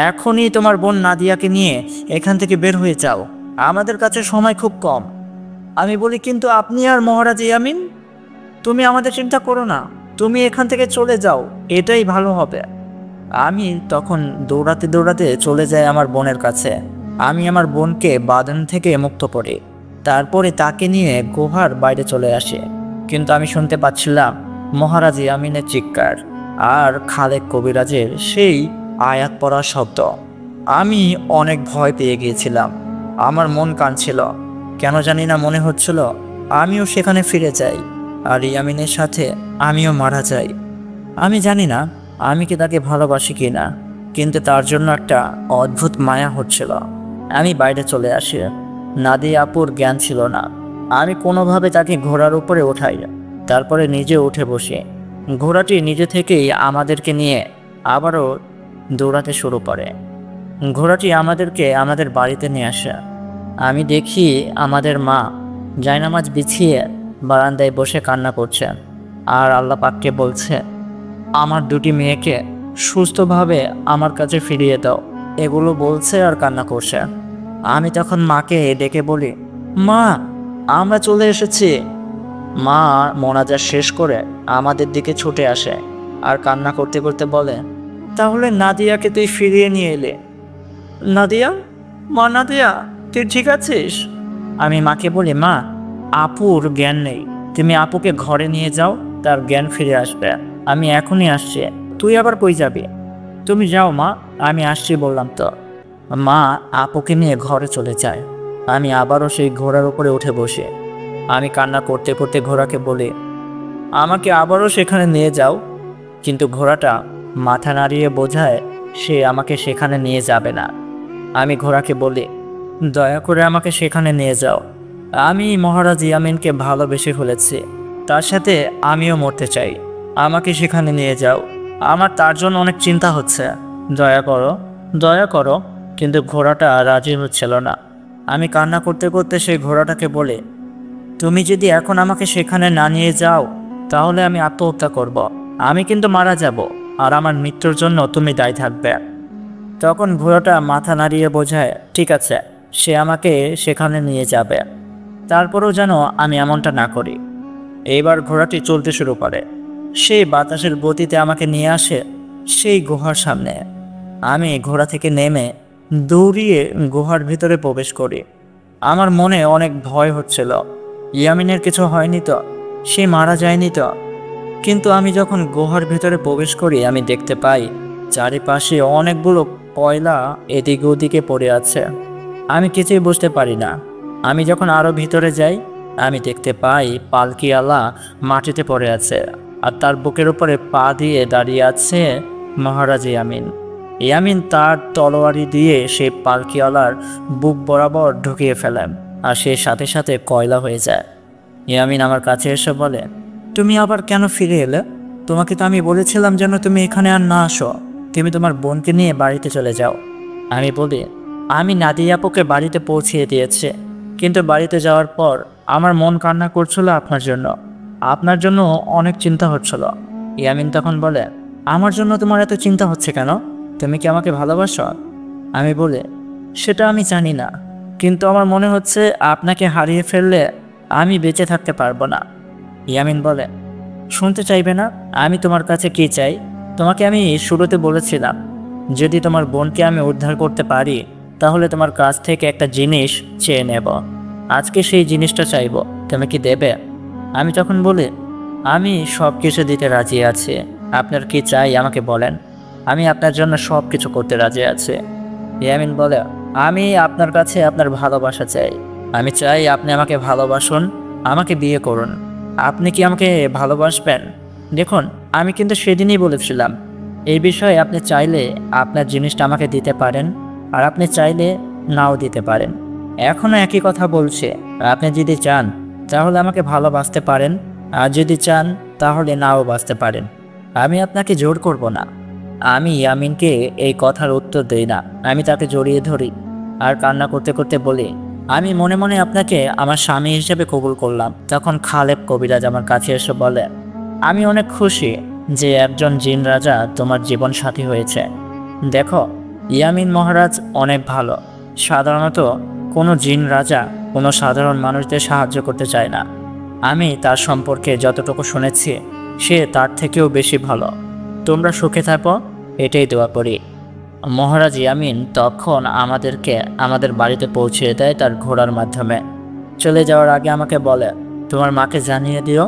এখনই তোমার বোন নাদিয়াকে নিয়ে এখান থেকে বের হয়ে যাও, আমাদের কাছে সময় খুব কম। আমি বলি, কিন্তু আপনি আর মহারাজ ইয়ামিন? তুমি আমাদের চিন্তা করো না, তুমি এখান থেকে চলে যাও, এটাই ভালো হবে। আমি তখন দৌড়াতে দৌড়াতে চলে যাই আমার বোনের কাছে। আমি আমার বোনকে বাঁধন থেকে মুক্ত করি, তারপরে তাকে নিয়ে গুহার বাইরে চলে আসি। কিন্তু আমি শুনতে পাচ্ছিলাম মহারাজ ইয়ামিনের চিৎকার আর খালেক কবিরাজের সেই আয়াত পড়ার শব্দ। আমি অনেক ভয় পেয়ে গিয়েছিলাম, আমার মন কাঁদছিল। কেন জানি না মনে হচ্ছিল আমিও সেখানে ফিরে যাই, আর ইয়ামিনের সাথে আমিও মারা যাই। আমি জানি না আমি কি তাকে ভালোবাসি কি না, কিন্তু তার জন্য একটা অদ্ভুত মায়া হচ্ছিল। আমি বাইরে চলে আসি। নাদিয়া আপুর জ্ঞান ছিল না। আমি কোনোভাবে তাকে ঘোড়ার উপরে ওঠাই, তারপরে নিজে উঠে বসি। ঘোড়াটি নিজে থেকেই আমাদেরকে নিয়ে আবারও দৌড়াতে শুরু করে। ঘোড়াটি আমাদেরকে আমাদের বাড়িতে নিয়ে আসে। আমি দেখি আমাদের মা জায়নামাজ বিছিয়ে বারান্দায় বসে কান্না করছে আর আল্লাহ পাককে বলছে, আমার দুটি মেয়েকে সুস্থভাবে আমার কাছে ফিরিয়ে দাও। এগুলো বলছে আর কান্না করছে। আমি তখন মাকে ডেকে বলি, মা, আমরা চলে এসেছি। মা মোনাজাত শেষ করে আমাদের দিকে ছুটে আসে আর কান্না করতে করতে বলে, তাহলে নাদিয়াকে তুই ফিরিয়ে নিয়ে এলে? নাদিয়া, মা নাদিয়া, তুই ঠিক আছিস? আমি মাকে বলি, মা, আপুর জ্ঞান নেই, তুমি আপুকে ঘরে নিয়ে যাও, তার জ্ঞান ফিরে আসবে। আমি এখনই আসছি, তুই আবার কই যাবি? তুমি যাও মা, আমি আসছি বললাম তো। মা আপুকে নিয়ে ঘরে চলে যায়। আমি আবারও সেই ঘোড়ার উপরে উঠে বসে আমি কান্না করতে করতে ঘোড়াকে বলি, আমাকে আবারও সেখানে নিয়ে যাও। কিন্তু ঘোড়াটা মাথা নাড়িয়ে বোঝায় সে আমাকে সেখানে নিয়ে যাবে না। আমি ঘোড়াকে বলি, দয়া করে আমাকে সেখানে নিয়ে যাও। আমি মহারাজ ইয়ামিনকে ভালোবেসে ফেলেছি, তার সাথে আমিও মরতে চাই। আমাকে সেখানে নিয়ে যাও, আমার তার জন্য অনেক চিন্তা হচ্ছে। দয়া করো, দয়া করো। কিন্তু ঘোড়াটা রাজি হচ্ছিল না। আমি কান্না করতে করতে সেই ঘোড়াটাকে বলি, তুমি যদি এখন আমাকে সেখানে না নিয়ে যাও তাহলে আমি আত্মহত্যা করব। আমি কিন্তু মারা যাব, আর আমার মৃত্যুর জন্য তুমি দায়ী থাকবে। তখন ঘোড়াটা মাথা নাড়িয়ে বোঝায়, ঠিক আছে, সে আমাকে সেখানে নিয়ে যাবে। তারপরেও যেন আমি এমনটা না করি। এইবার ঘোড়াটি চলতে শুরু করে। সেই বাতাসের গতিতে আমাকে নিয়ে আসে সেই গুহার সামনে। আমি ঘোড়া থেকে নেমে দৌড়িয়ে গুহার ভিতরে প্রবেশ করি। আমার মনে অনেক ভয় হচ্ছিল, ইয়ামিনের কিছু হয়নি তো, সে মারা যায়নি তো। কিন্তু আমি যখন গুহার ভেতরে প্রবেশ করি আমি দেখতে পাই চারিপাশে অনেকগুলো কয়লা এদিকে ওদিকে পড়ে আছে। আমি কিছুই বুঝতে পারি না। আমি যখন আরও ভিতরে যাই আমি দেখতে পাই পালকিওয়ালা মাটিতে পড়ে আছে, আর তার বুকের উপরে পা দিয়ে দাঁড়িয়ে আছে মহারাজ ইয়ামিন। ইয়ামিন তার তলোয়ারি দিয়ে সেই পালকিওয়ালার বুক বরাবর ঢুকিয়ে ফেলেন, আর সে সাথে সাথে কয়লা হয়ে যায়। ইয়ামিন আমার কাছে এসে বলে, তুমি আবার কেন ফিরে এলে? তোমাকে তো আমি বলেছিলাম যেন তুমি এখানে আর না আসো, তুমি তোমার বোনকে নিয়ে বাড়িতে চলে যাও। আমি বলি, আমি নাদিয়া আপুকে বাড়িতে পৌঁছিয়ে দিয়েছি, কিন্তু বাড়িতে যাওয়ার পর আমার মন কান্না করছিল আপনার জন্য অনেক চিন্তা হচ্ছিল। ইয়ামিন তখন বলে, আমার জন্য তোমার এত চিন্তা হচ্ছে কেন? তুমি কি আমাকে ভালোবাসো? আমি বলি, সেটা আমি জানি না, কিন্তু আমার মনে হচ্ছে আপনাকে হারিয়ে ফেললে আমি বেঁচে থাকতে পারবো না। ইয়ামিন বলে, শুনতে চাইবে না আমি তোমার কাছে কি চাই? তোমাকে আমি শুরুতে বলেছিলাম যদি তোমার বোনকে আমি উদ্ধার করতে পারি তাহলে তোমার কাছ থেকে একটা জিনিস চেয়ে নেব। আজকে সেই জিনিসটা চাইব, তুমি কি দেবে? আমি তখন বলি, আমি সব কিছু দিতে রাজি আছি, আপনার কি চাই আমাকে বলেন, আমি আপনার জন্য সব কিছু করতে রাজি আছি। ইয়ামিন বলে, আমি আপনার কাছে আপনার ভালোবাসা চাই। আমি চাই আপনি আমাকে ভালোবাসুন, আমাকে বিয়ে করুন। আপনি কি আমাকে ভালোবাসবেন? দেখুন, আমি কিন্তু সেদিনই বলেছিলাম এই বিষয়ে আপনি চাইলে আপনার জিনিসটা আমাকে দিতে পারেন, আর আপনি চাইলে নাও দিতে পারেন। এখনও একই কথা বলছে, আপনি যদি চান তাহলে আমাকে ভালোবাসতে পারেন, আর যদি চান তাহলে নাও বাসতে পারেন। আমি আপনাকে জোর করব না। আমি ইয়ামিনকে এই কথার উত্তর দেই না, আমি তাকে জড়িয়ে ধরি আর কান্না করতে করতে বলি, আমি মনে মনে আপনাকে আমার স্বামী হিসেবে কবুল করলাম। তখন খালেব কবিরাজ আমার কাছে এসে বলে, আমি অনেক খুশি যে একজন জিন রাজা তোমার জীবন সাথী হয়েছে। দেখো, ইয়ামিন মহারাজ অনেক ভালো। সাধারণত কোনো জিন রাজা কোনো সাধারণ মানুষদের সাহায্য করতে চায় না। আমি তার সম্পর্কে যতটুকু শুনেছি সে তার থেকেও বেশি ভালো। তোমরা সুখে থাকো, এটাই দোয়া করি। মহারাজ ইয়ামিন তখন আমাদেরকে আমাদের বাড়িতে পৌঁছে দেয় তার ঘোড়ার মাধ্যমে। চলে যাওয়ার আগে আমাকে বলে, তোমার মাকে জানিয়ে দিও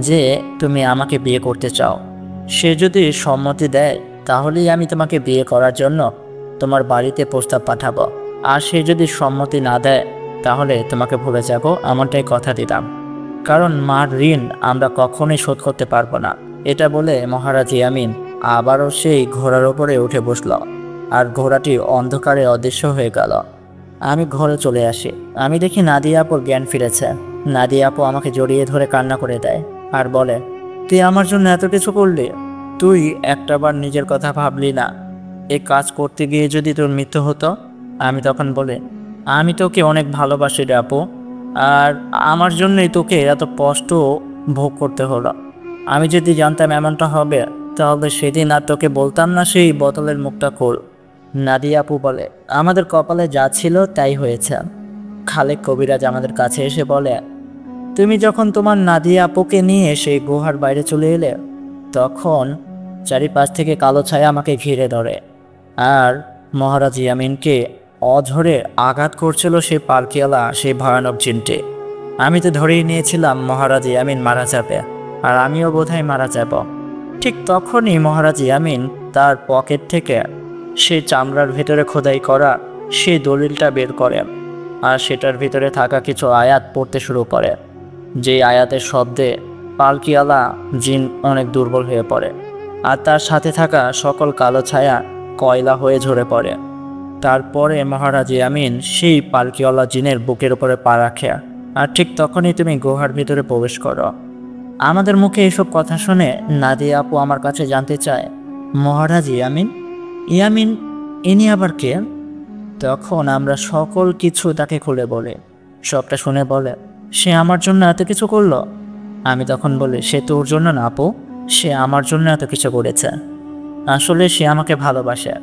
যে তুমি আমাকে বিয়ে করতে চাও। সে যদি সম্মতি দেয় তাহলেই আমি তোমাকে বিয়ে করার জন্য তোমার বাড়িতে প্রস্তাব পাঠাবো, আর সে যদি সম্মতি না দেয় তাহলে তোমাকে ভুলে যাব, এমনটাই কথা দিলাম। কারণ মার ঋণ আমরা কখনোই শোধ করতে পারবো না। এটা বলে মহারাজ ইয়ামিন আবারও সেই ঘোড়ার ওপরে উঠে বসল, আর ঘোড়াটি অন্ধকারে অদৃশ্য হয়ে গেল। আমি ঘরে চলে আসি। আমি দেখি নাদিয়া আপুর জ্ঞান ফিরেছে। নাদিয়া আপু আমাকে জড়িয়ে ধরে কান্না করে দেয় আর বলে, তুই আমার জন্য এত কিছু করলি, তুই একটাবার নিজের কথা ভাবলি না? এই কাজ করতে গিয়ে যদি তোর মৃত্যু হতো? আমি তখন বলি, আমি তোকে অনেক ভালোবাসি রে আপু, আর আমার জন্যই তোকে এত কষ্ট ভোগ করতে হলো। আমি যদি জানতাম এমনটা হবে তাহলে সেদিন আর তোকে বলতাম না সেই বোতলের মুখটা খোল। নাদিয়া আপু বলে, আমাদের কপালে যা ছিল তাই হয়েছে। খালেক কবিরাজ আমাদের কাছে এসে বলে, তুমি যখন তোমার নাদিয়া আপুকে নিয়ে সেই গুহার বাইরে চলে এলে তখন চারিপাশ থেকে কালো ছায়া আমাকে ঘিরে ধরে, আর মহারাজ ইয়ামিনকে অঝরে আঘাত করছিল সেই পালকিওয়ালা সেই ভয়ানক জিনটি। আমি তো ধরেই নিয়েছিলাম মহারাজ ইয়ামিন মারা যাবে, আর আমিও বোধহয় মারা যাব। ঠিক তখনই মহারাজ ইয়ামিন তার পকেট থেকে সেই চামড়ার ভেতরে খোদাই করা সেই দলিলটা বের করে, আর সেটার ভিতরে থাকা কিছু আয়াত পড়তে শুরু করে। যে আয়াতের শব্দে পালকিওয়ালা জিন অনেক দুর্বল হয়ে পড়ে, আর তার সাথে থাকা সকল কালো ছায়া কয়লা হয়ে ঝরে পড়ে। তারপরে মহারাজ ইয়ামিন সেই পালকিওয়ালা জিনের বুকের উপরে পা রাখে, আর ঠিক তখনই তুমি গুহার ভিতরে প্রবেশ করো। আমাদের মুখে এসব কথা শুনে নাদিয়া আপু আমার কাছে জানতে চায়, মহারাজ ইয়ামিন ইয়ামিন ইনি আবার কে? তখন আমরা সকল কিছু তাকে খুলে বলে, সবটা শুনে বলে, সে আমার জন্য এত কিছু করলো? আমি তখন বলি, সে তোর জন্য না আপু, সে আমার জন্য এত কিছু করেছে। আসলে সে আমাকে ভালোবাসে,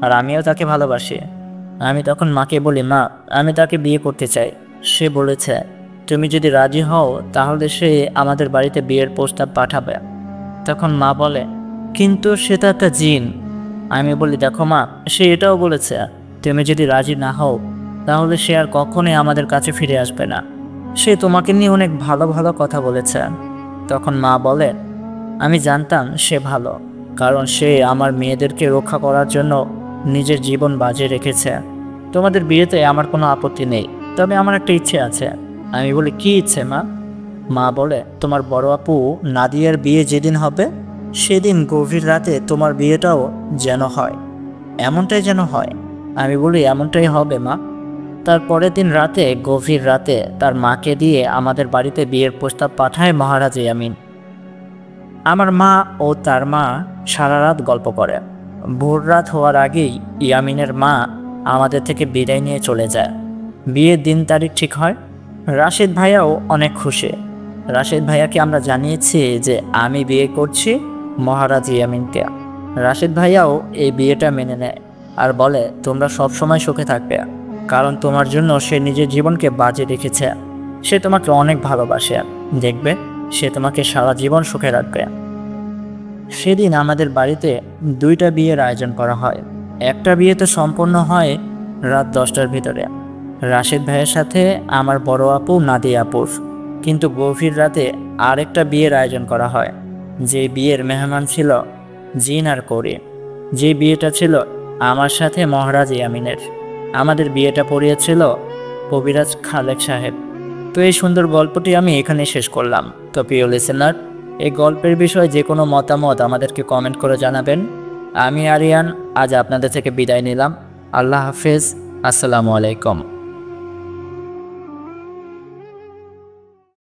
আর আমিও তাকে ভালোবাসি। আমি তখন মাকে বলি, মা আমি তাকে বিয়ে করতে চাই। সে বলেছে তুমি যদি রাজি হও তাহলে সে আমাদের বাড়িতে বিয়ের প্রস্তাব পাঠাবে। তখন মা বলে, কিন্তু সে তো একটা জিন। আমি বলি, দেখো মা, সে এটাও বলেছে তুমি যদি রাজি না হও তাহলে সে আর কখনোই আমাদের কাছে ফিরে আসবে না। সে তোমাকে নিয়ে অনেক ভালো ভালো কথা বলেছে। তখন মা বলে, আমি জানতাম সে ভালো, কারণ সে আমার মেয়েদেরকে রক্ষা করার জন্য নিজের জীবন বাজি রেখেছে। তোমাদের বিয়েতে আমার কোনো আপত্তি নেই, তবে আমার একটা ইচ্ছে আছে। আমি বলি, কী ইচ্ছে মা? মা বলে, তোমার বড় আপু নাদিয়ার বিয়ে যেদিন হবে সেদিন গভীর রাতে তোমার বিয়েটাও যেন হয়, এমনটাই যেন হয়। আমি বলি, এমনটাই হবে মা। তার পরের দিন রাতে, গভীর রাতে তার মাকে দিয়ে আমাদের বাড়িতে বিয়ের প্রস্তাব পাঠায় মহারাজ ইয়ামিন। আমার মা ও তার মা সারা রাত গল্প করে। ভোর রাত হওয়ার আগেই ইয়ামিনের মা আমাদের থেকে বিদায় নিয়ে চলে যায়। বিয়ের দিন তারিখ ঠিক হয়। রাশেদ ভাইয়াও অনেক খুশি। রাশেদ ভাইয়াকে আমরা জানিয়েছি যে আমি বিয়ে করছি মহারাজ ইয়ামিনকে। রাশেদ ভাইয়াও এই বিয়েটা মেনে নেয় আর বলে, তোমরা সব সময় সুখে থাকবে, কারণ তোমার জন্য সে নিজের জীবনকে বাজি রেখেছে। সে তোমাকে অনেক ভালোবাসে, দেখবে সে তোমাকে সারা জীবন সুখে রাখবে। সেদিন আমাদের বাড়িতে দুইটা বিয়ের আয়োজন করা হয়। একটা বিয়েতে সম্পন্ন হয় রাত 10টার ভিতরে, রাশেদ ভাইয়ের সাথে আমার বড় আপু নাদিয়া আপুর। কিন্তু গভীর রাতে আরেকটা বিয়ের আয়োজন করা হয়, যে বিয়ের মেহমান ছিল জিন আর করি। যে বিয়েটা ছিল আমার সাথে মহারাজ ইয়ামিনের। আমাদের বিয়েটা পড়িয়েছিল কবিরাজ খালেক সাহেব। তো এই সুন্দর গল্পটি আমি এখানে শেষ করলাম। তো প্রিয় লিসেনার, এই গল্পের বিষয়ে যে কোনো মতামত আমাদেরকে কমেন্ট করে জানাবেন। আমি আরিয়ান আজ আপনাদের থেকে বিদায় নিলাম। আল্লাহ হাফেজ। আসসালামু আলাইকুম।